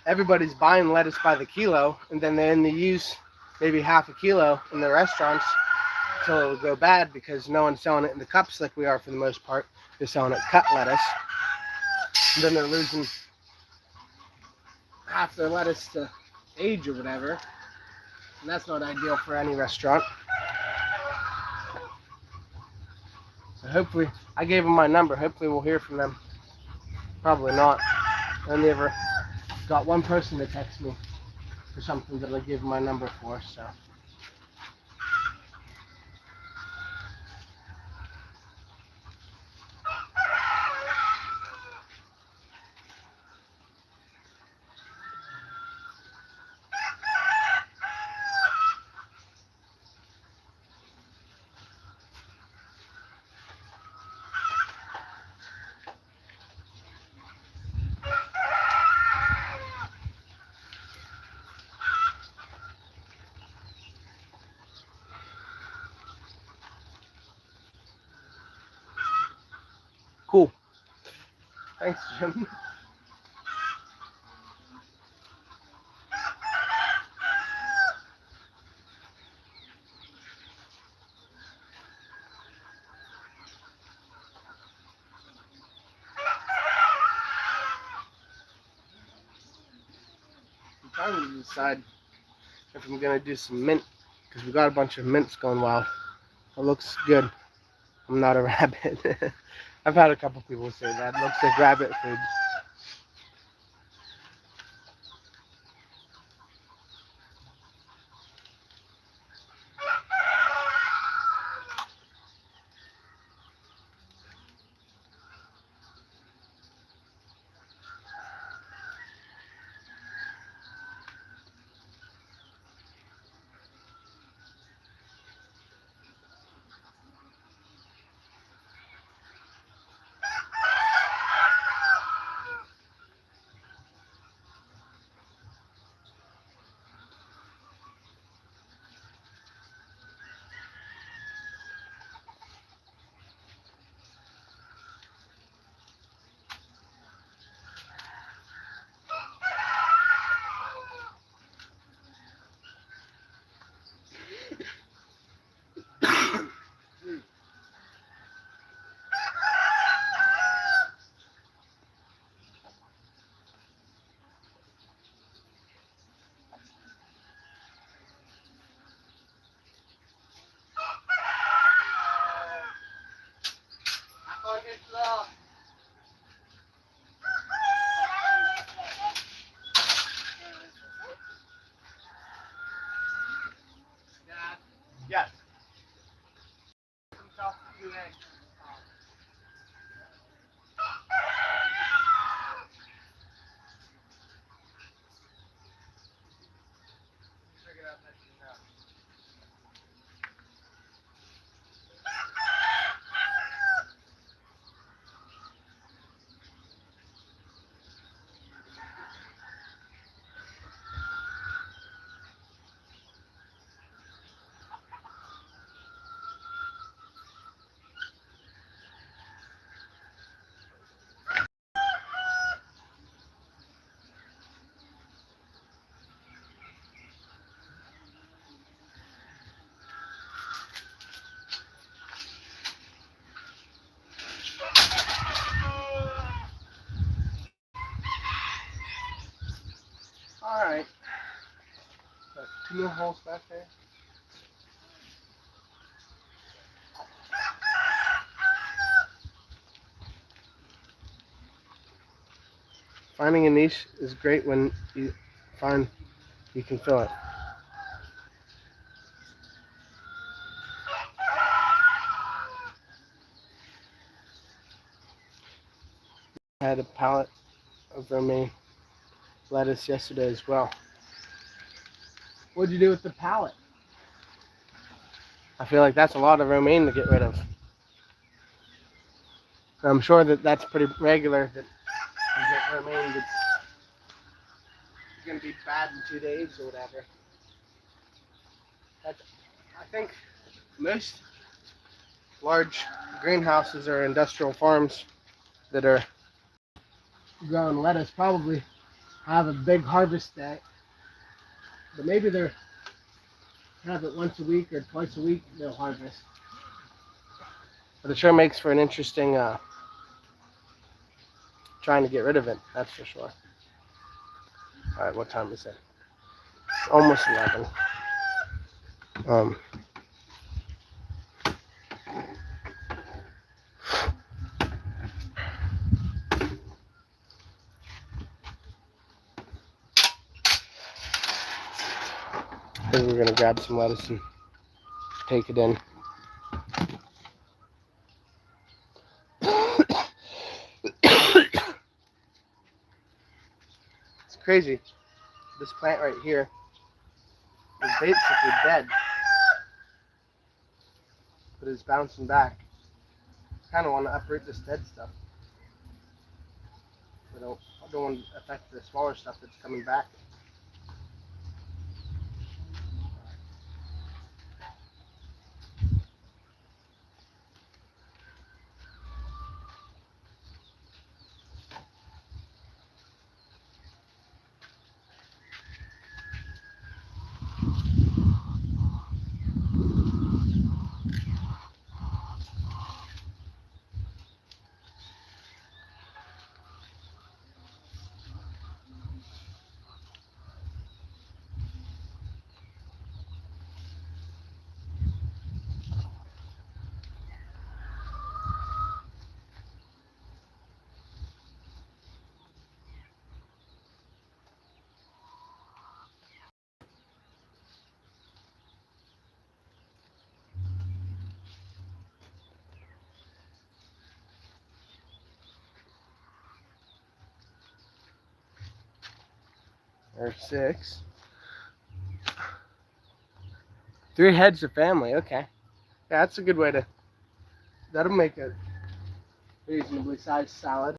everybody's buying lettuce by the kilo, and then they only use maybe half a kilo in the restaurants until it'll go bad because no one's selling it in the cups like we are for the most part. They're selling it cut lettuce, and then they're losing half their lettuce to age or whatever, and that's not ideal for any restaurant. So hopefully, I gave them my number. Hopefully we'll hear from them. Probably not. I only ever got one person to text me for something that I gave them my number for, so. Cool. Thanks, Jim. I'm trying to decide if I'm gonna do some mint, because we got a bunch of mints going wild. It looks good. I'm not a rabbit. I've had a couple people say that. It looks like rabbit food. No holes back there. Finding a niche is great when you find you can fill it. I had a pallet of romaine lettuce yesterday as well. What'd you do with the pallet? I feel like that's a lot of romaine to get rid of. I'm sure that that's pretty regular that you get romaine that's going to be bad in 2 days or whatever. That's, I think most large greenhouses or industrial farms that are growing lettuce probably have a big harvest day, but maybe they're have it once a week or twice a week they'll harvest. But it sure makes for an interesting trying to get rid of it, that's for sure. Alright, what time is it? It's almost 11. I think we're gonna grab some lettuce and take it in. It's crazy. This plant right here is basically dead, but it's bouncing back. I kind of want to uproot this dead stuff. I don't want to affect the smaller stuff that's coming back. There's 6. 3 heads of family, okay. Yeah, that's a good way to, that'll make a reasonably sized salad.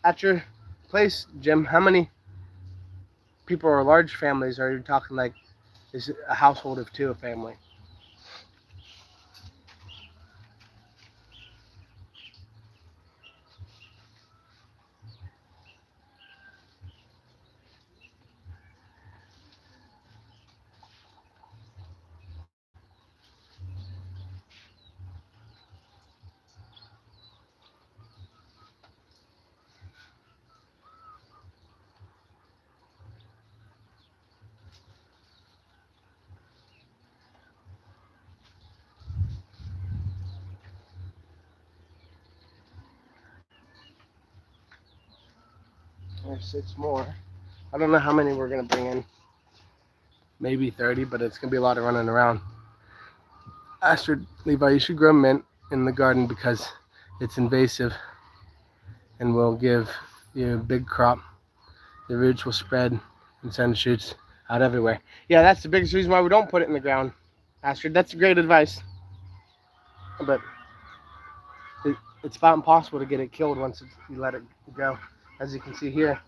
At your place, Jim, how many people or large families are you talking, like, is it a household of 2 a family? There's 6 more. I don't know how many we're gonna bring in. Maybe 30, but it's gonna be a lot of running around. Astrid, Levi, you should grow mint in the garden because it's invasive and will give you a big crop. The roots will spread and send shoots out everywhere. Yeah, that's the biggest reason why we don't put it in the ground, Astrid. That's great advice. But it's about impossible to get it killed once you let it go. As you can see here,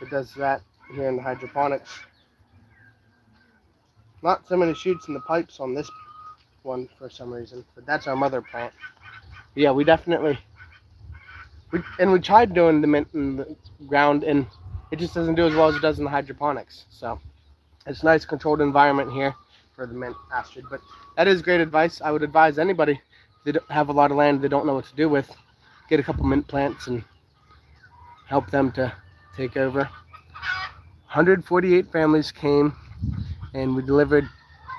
it does that here in the hydroponics. Not so many shoots in the pipes on this one for some reason, but that's our mother plant. Yeah, we definitely, we tried doing the mint in the ground, and it just doesn't do as well as it does in the hydroponics. So it's a nice controlled environment here for the mint, Astrid. But that is great advice. I would advise anybody that have a lot of land they don't know what to do with, get a couple mint plants and help them to take over. 148 families came and we delivered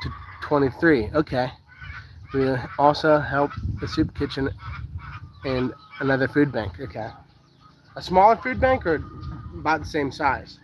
to 23. Okay. We also help the soup kitchen and another food bank. Okay. A smaller food bank or about the same size?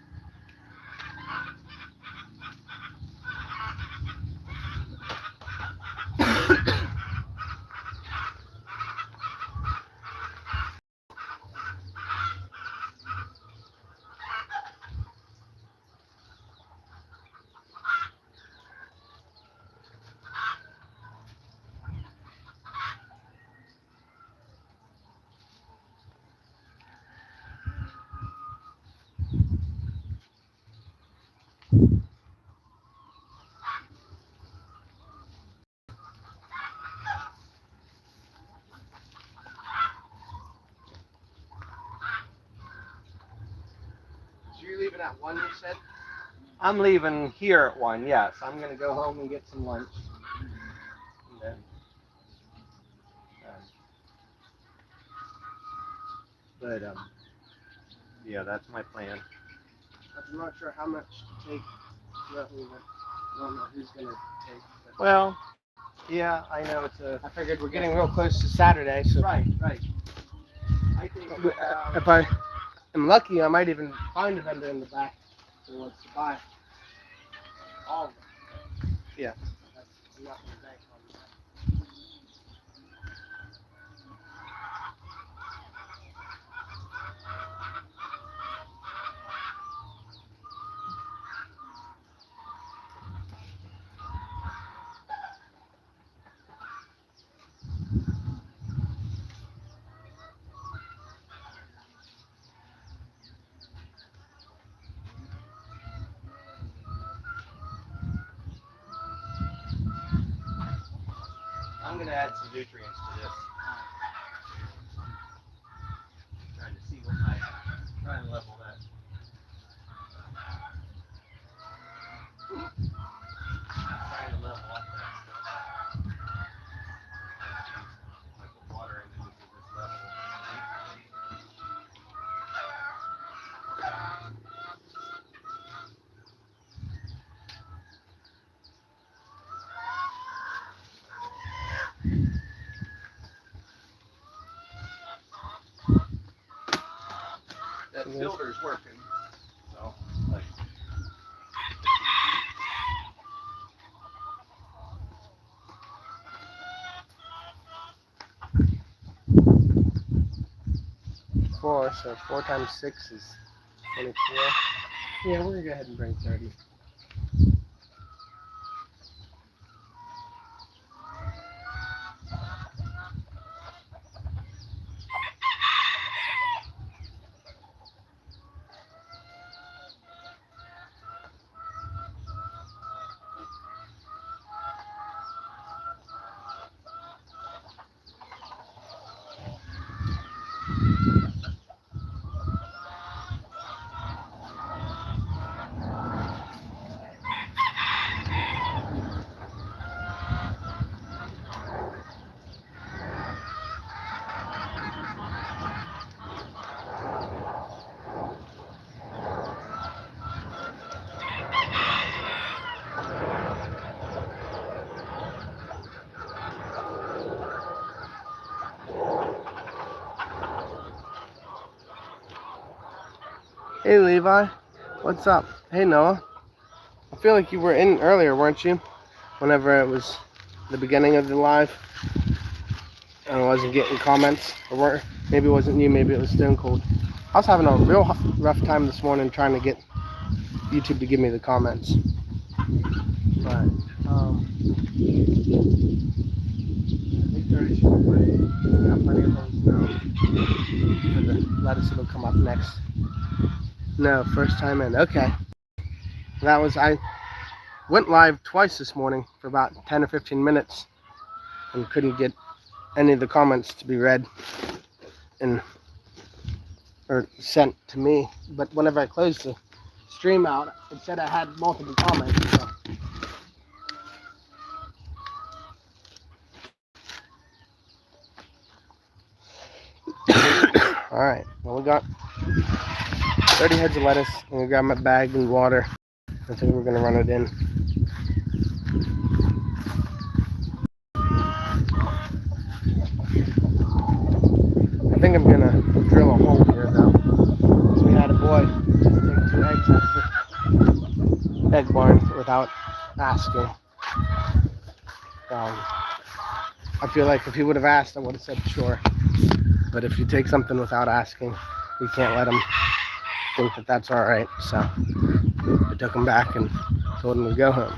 So you're leaving at 1, you said?
I'm leaving here at 1, yes. I'm going to go home and get some lunch. And then, yeah, that's my plan.
I'm not sure how much to take. I don't know who's going to take. But
Well, yeah, I know it's a...
I figured we're getting real close to Saturday, so
Right. I think
if I am lucky, I might even find a vendor in the back who wants to buy all of them.
Yeah.
I'm not going to bank on that.
I'm going to add some nutrients to this. Trying to see what trying to level that. Trying to level up that stuff. I put water into this level. That filter's working. So, like.
So 4 times 6 is 24. Yeah, we're going to go ahead and bring 30. Hey Levi, what's up? Hey Noah. I feel like you were in earlier, weren't you? Whenever it was the beginning of the live. And I wasn't getting comments. Or maybe it wasn't you, maybe it was Stone Cold. I was having a real rough time this morning trying to get YouTube to give me the comments. But, I think 30 should be plenty. We got plenty of holes now. For the lettuce that'll come up next. No, first time in. Okay. I went live twice this morning for about 10 or 15 minutes and couldn't get any of the comments to be read or sent to me. But whenever I closed the stream out, it said I had multiple comments. So. All right. Well, we got 30 heads of lettuce, and we got my bag and water. I think we're gonna run it in. I think I'm gonna drill a hole here though. Because we had a boy take 2 eggs out of the egg barn without asking. I feel like if he would have asked, I would have said sure. But if you take something without asking, you can't let him think that that's all right. So I took him back and told him to go home.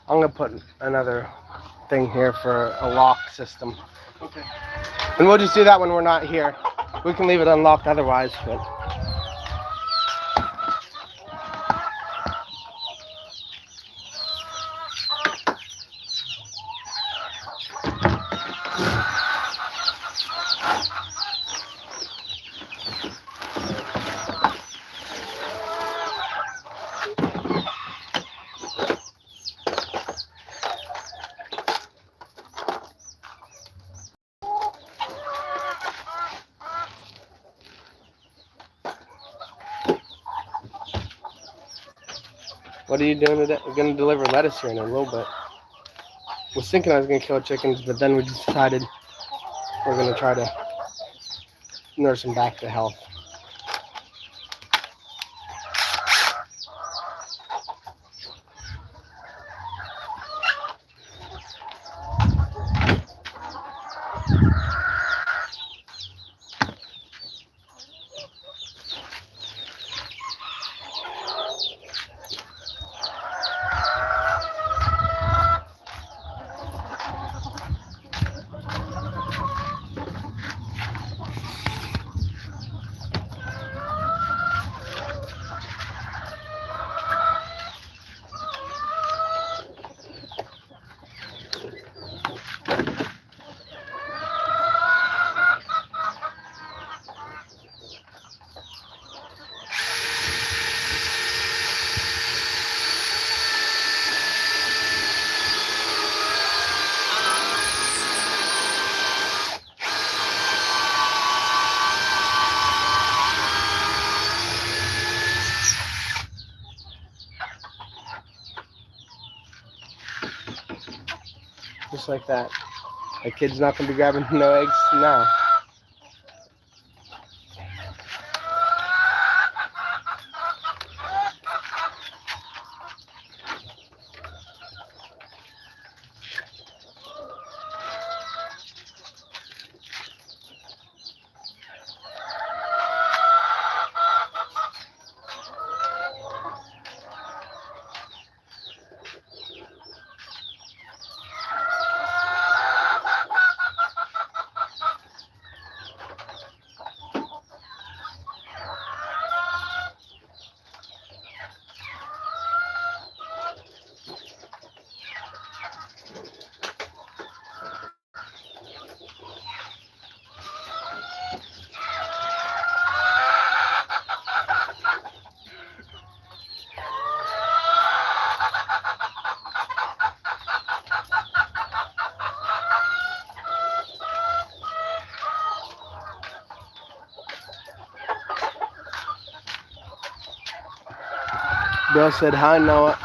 I'm gonna put another thing here for a lock system.
Okay.
And we'll just do that when we're not here. We can leave it unlocked otherwise, but what are you doing today? We're gonna deliver lettuce here in a little bit. I was thinking I was gonna kill chickens, but then we just decided we're gonna try to nurse them back to health. Just like that. The kid's not gonna be grabbing no eggs now. Bill said, "Hi, Noah."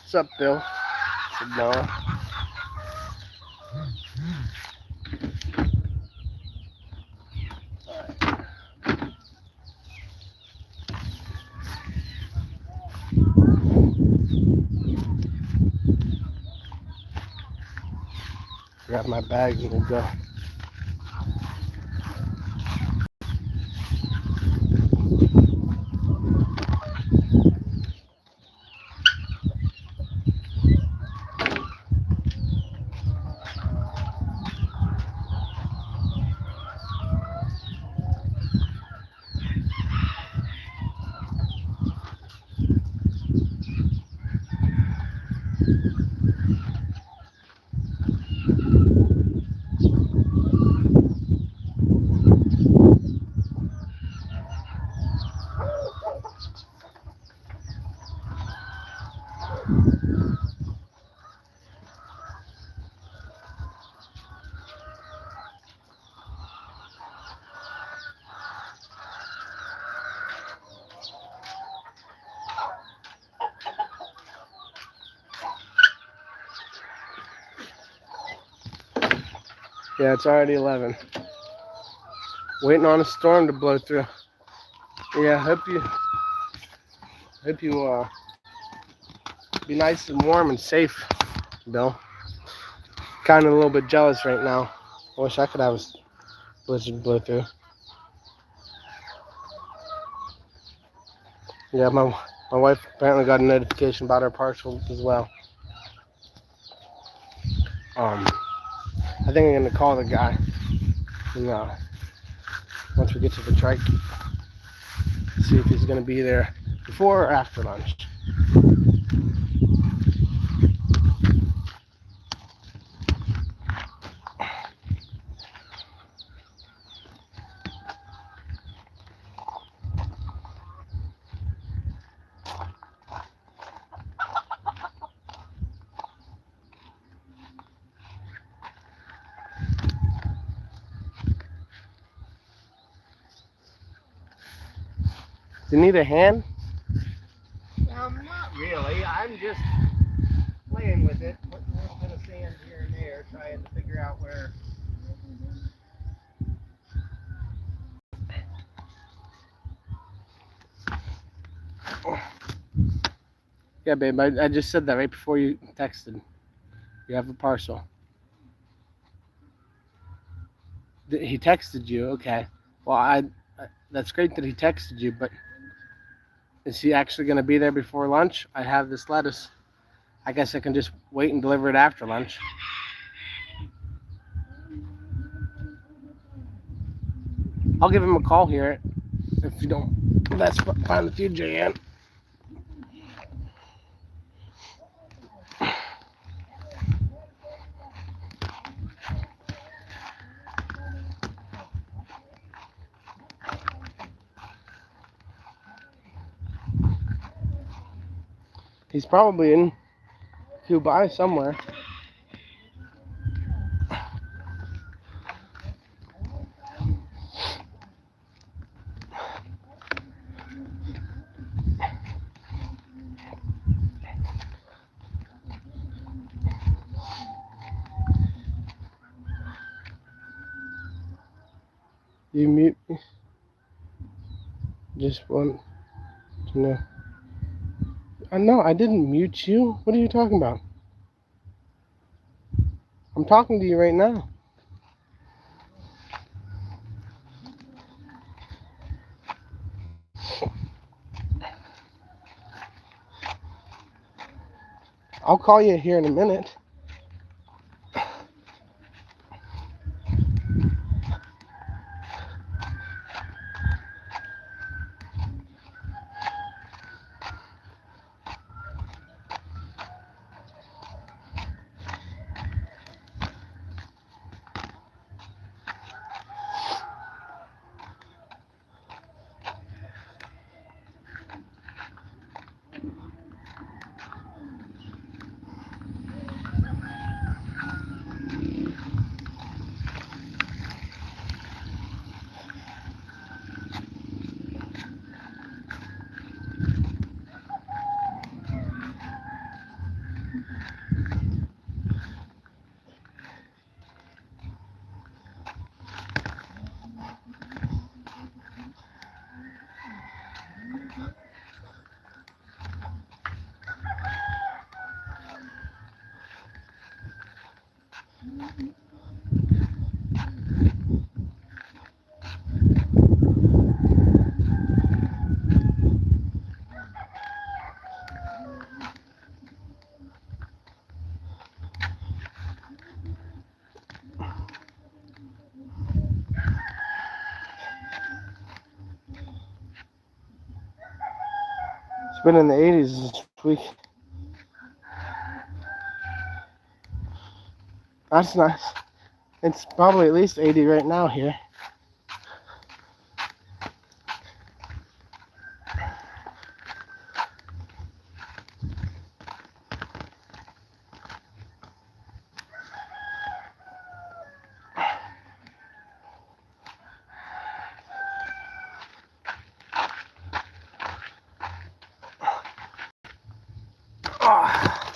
What's up, Bill? Said Noah. grab my bag and we'll go. Yeah, it's already 11. Waiting on a storm to blow through. Yeah, hope you be nice and warm and safe, Bill. Kind of a little bit jealous right now. I wish I could have a blizzard blow through. Yeah, my wife apparently got a notification about her parcel as well. I think I'm gonna call the guy. And, once we get to the trike, see if he's gonna be there before or after lunch. Do you need a hand?
Not really. I'm just playing with it, putting a little bit of sand here and there, trying to figure out where.
Yeah, babe, I just said that right before you texted. You have a parcel. He texted you, okay. Well, that's great that he texted you, but is he actually going to be there before lunch? I have this lettuce. I guess I can just wait and deliver it after lunch. I'll give him a call here if you don't. That's fine with you, Jan. He's probably in Dubai somewhere. You mute me? Just want to know. No, I didn't mute you. What are you talking about? I'm talking to you right now. I'll call you here in a minute. It's been in the 80s this week. That's nice. It's probably at least 80 right now here. Oh,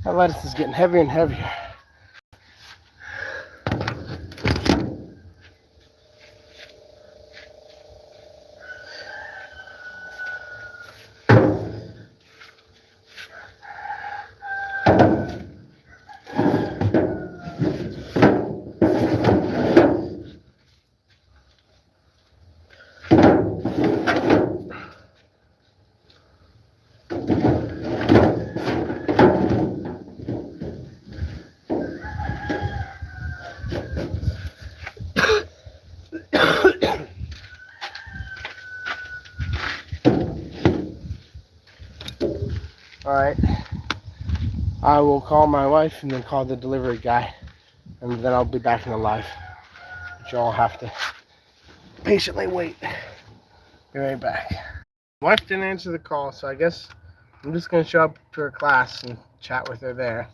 that lettuce is getting heavier and heavier. Alright, I will call my wife and then call the delivery guy, and then I'll be back in the live. But y'all have to patiently wait. Be right back. My wife didn't answer the call, so I guess I'm just going to show up to her class and chat with her there.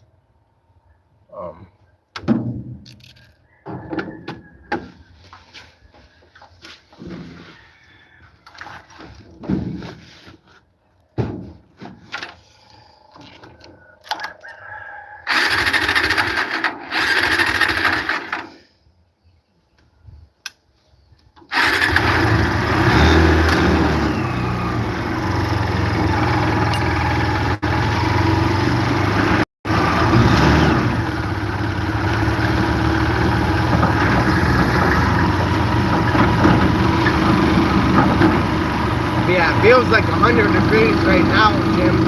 Yeah, it feels like 100 degrees right now, Jim,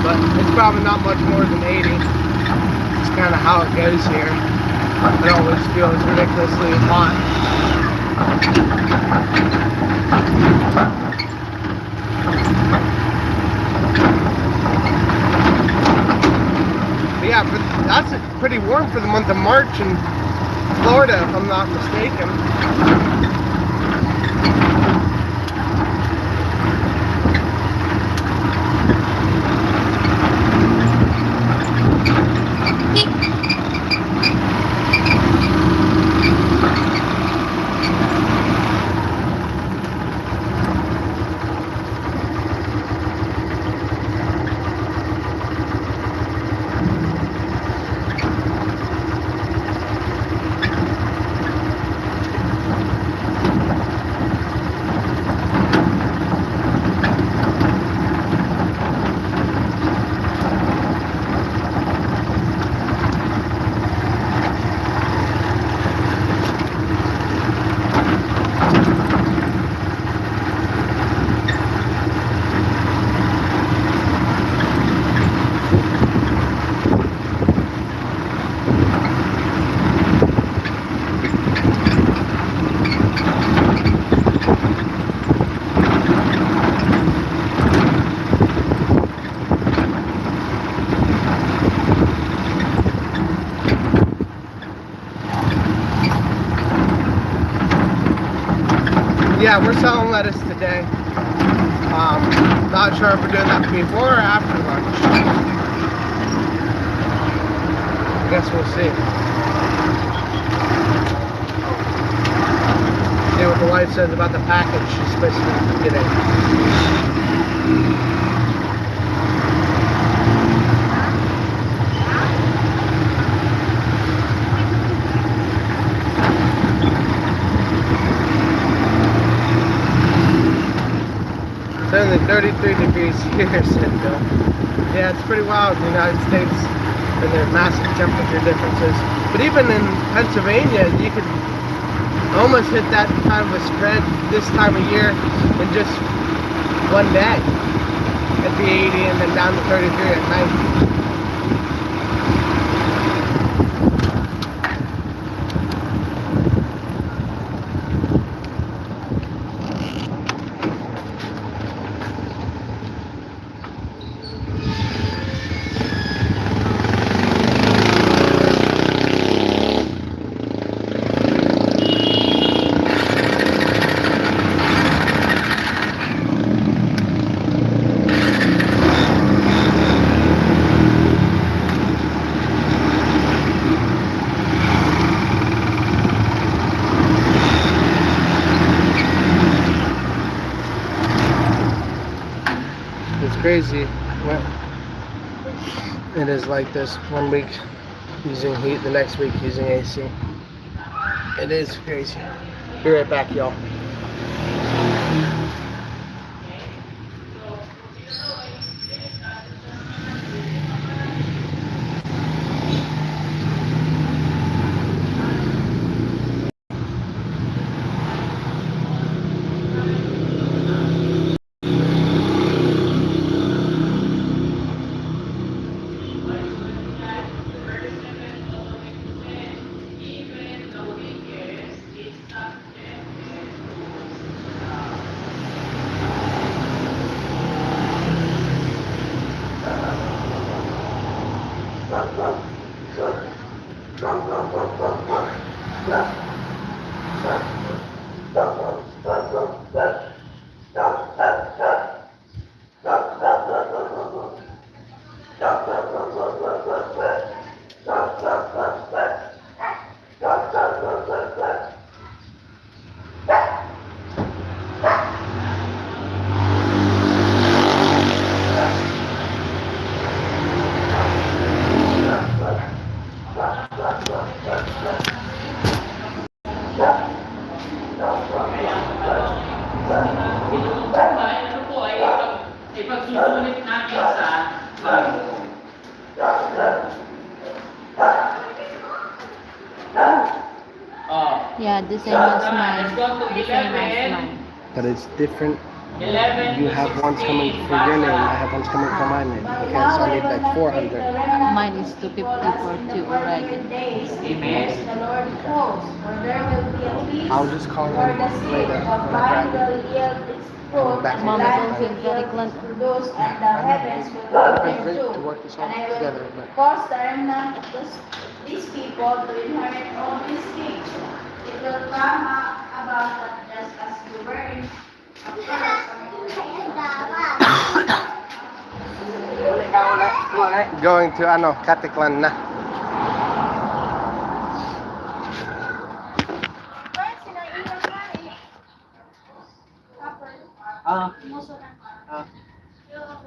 but it's probably not much more than 80. It's kind of how it goes here. It always feels ridiculously hot. But yeah, that's pretty warm for the month of March in Florida, if I'm not mistaken. Yeah, we're selling lettuce today. Not sure if we're doing that before or after lunch. I guess we'll see. See what the wife says about the package she's supposed to be getting. It's only 33 degrees here, so yeah, it's pretty wild in the United States and their massive temperature differences. But even in Pennsylvania, you could almost hit that kind of a spread this time of year in just one day. At the 80 and then down to 33 at night. It's crazy. Well, it is like this. 1 week using heat, the next week using AC. It is crazy. Be right back, y'all.
Yeah, the same as mine. The same as mine.
But it's different. You have ones coming for your name, I have ones coming for my name. Okay, so I need like 400.
Mine is 250 for two already.
I'll just call him later when I grab it. Come back from
Mama
that.
don't feel very glad.
Those at the heavens will
It's been
be
great
too.
to work this all
And I will
together, but
cause the remnant of these people to inherit all these things. It will come about that just as you were in
going to Katiklan na.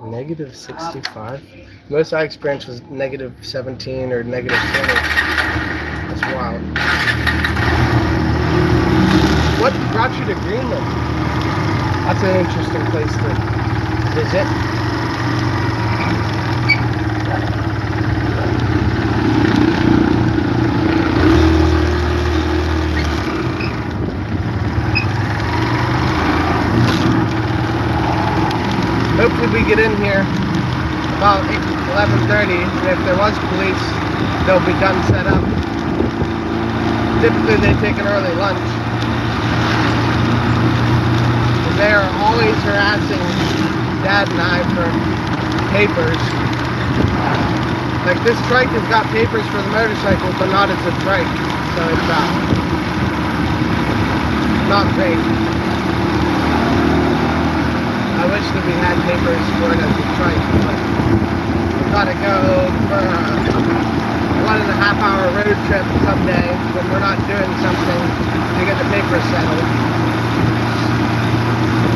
Negative 65? Most I experienced was negative 17 or negative 20. That's wild. What brought you to Greenland? That's an interesting place to visit. Hopefully we get in here about 11:30, and if there was police, they'll be done set up. Typically they take an early lunch. They are always harassing Dad and I for papers. Like this trike has got papers for the motorcycle, but not as a trike, so it's not great. I wish that we had papers for it as a trike, but we've got to go for a 1.5 hour road trip someday when we're not doing something to get the papers settled.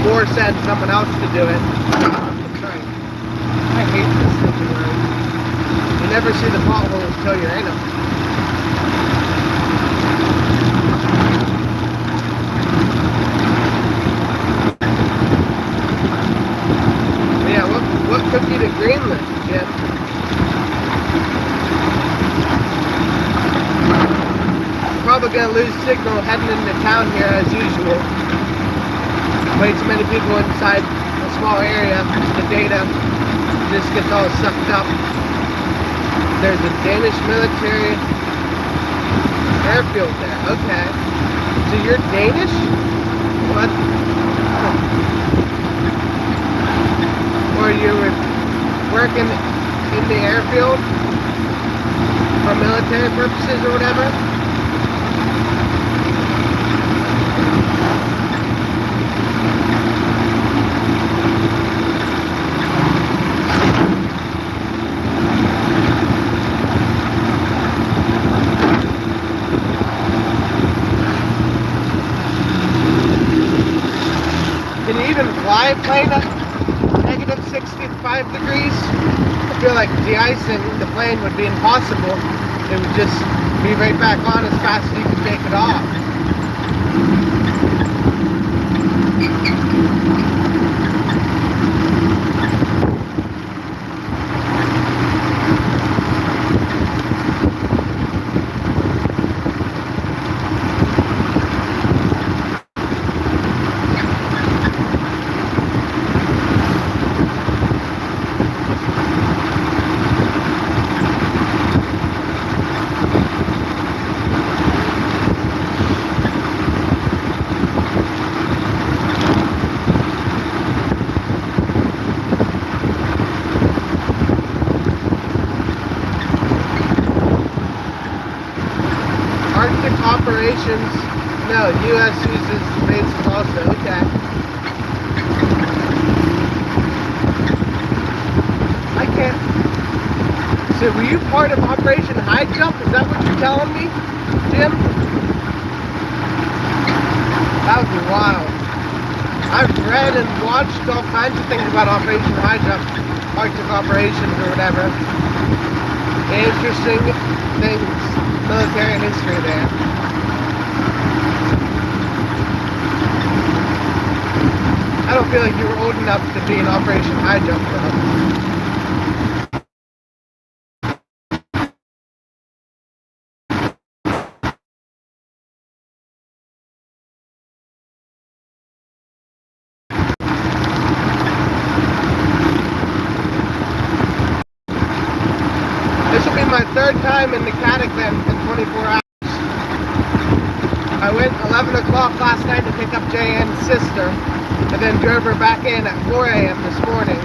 Or send someone else to do it. I hate this stupid road. You never see the potholes till you're in them. Yeah, what took you to Greenland, Jim? Probably gonna lose signal heading into town here as usual. Way too many people inside a small area. The data just gets all sucked up. There's a Danish military airfield there. Okay. So you're Danish? What? Or you were working in the airfield for military purposes or whatever? Can you even fly a plane at negative 65 degrees? I feel like de-icing the plane would be impossible. It would just be right back on as fast as you could take it off. Arctic operations, no, U.S. uses bases also, okay. I can't, so were you part of Operation High Jump? Is that what you're telling me, Jim? That would be wild. I've read and watched all kinds of things about Operation High Jump, Arctic operations or whatever. Interesting things, military history there. I don't feel like you were old enough to be in Operation High Jump though. This will be my third time in the catacomb in 24 hours. I went 11 o'clock last night to pick up JN's sister, and then drove her back in at 4 a.m. this morning.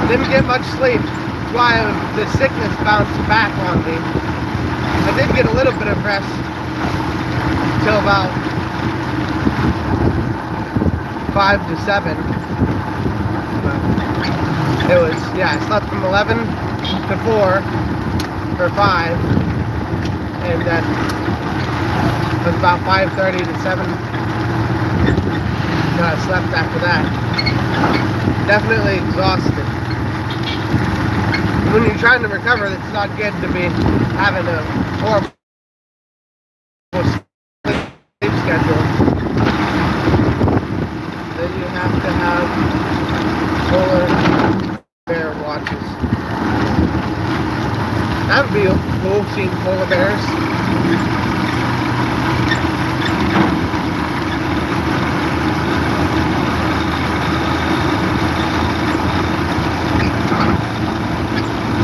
Didn't get much sleep. That's why the sickness bounced back on me. I did get a little bit of rest till about 5 to 7. But it was, yeah, I slept from 11 to 4 or 5. And then it was about 5:30 to 7. No, I slept after that. Definitely exhausted. When you're trying to recover, it's not good to be having a horrible sleep schedule. Then you have to have polar bear watches. That would be cool, seeing polar bears.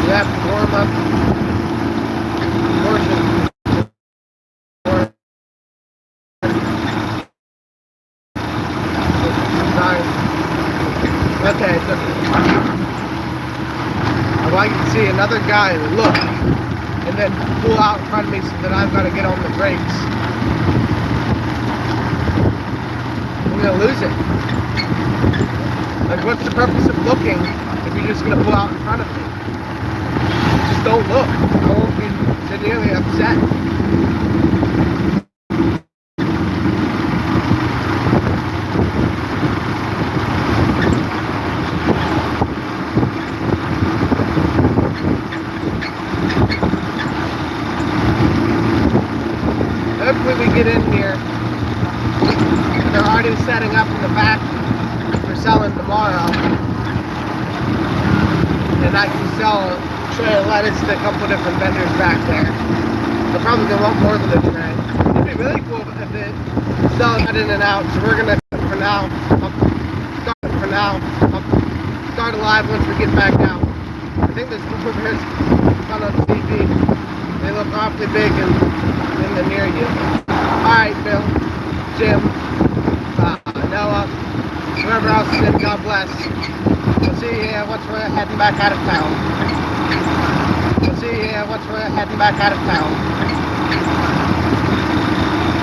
You have to warm up portions. Okay, so well, I can see another guy look and then pull out in front of me so that I've got to get on the brakes. I'm going to lose it. Like, what's the purpose of looking if you're just going to pull out in front of me? Just don't look. I won't be severely upset. Hopefully we get in here. They're already setting up in the back for selling tomorrow. And I can sell a tray of lettuce to a couple different vendors back there. They're probably gonna want more than a tray. It'd be really cool if they sell it in and out. So we're gonna for now. Start alive once we get back out. I think there's over here on TV. They look awfully big and they're near you. Alright, Bill, Jim, Noah, whoever else is in, God bless. We'll see you once we're heading back out of town.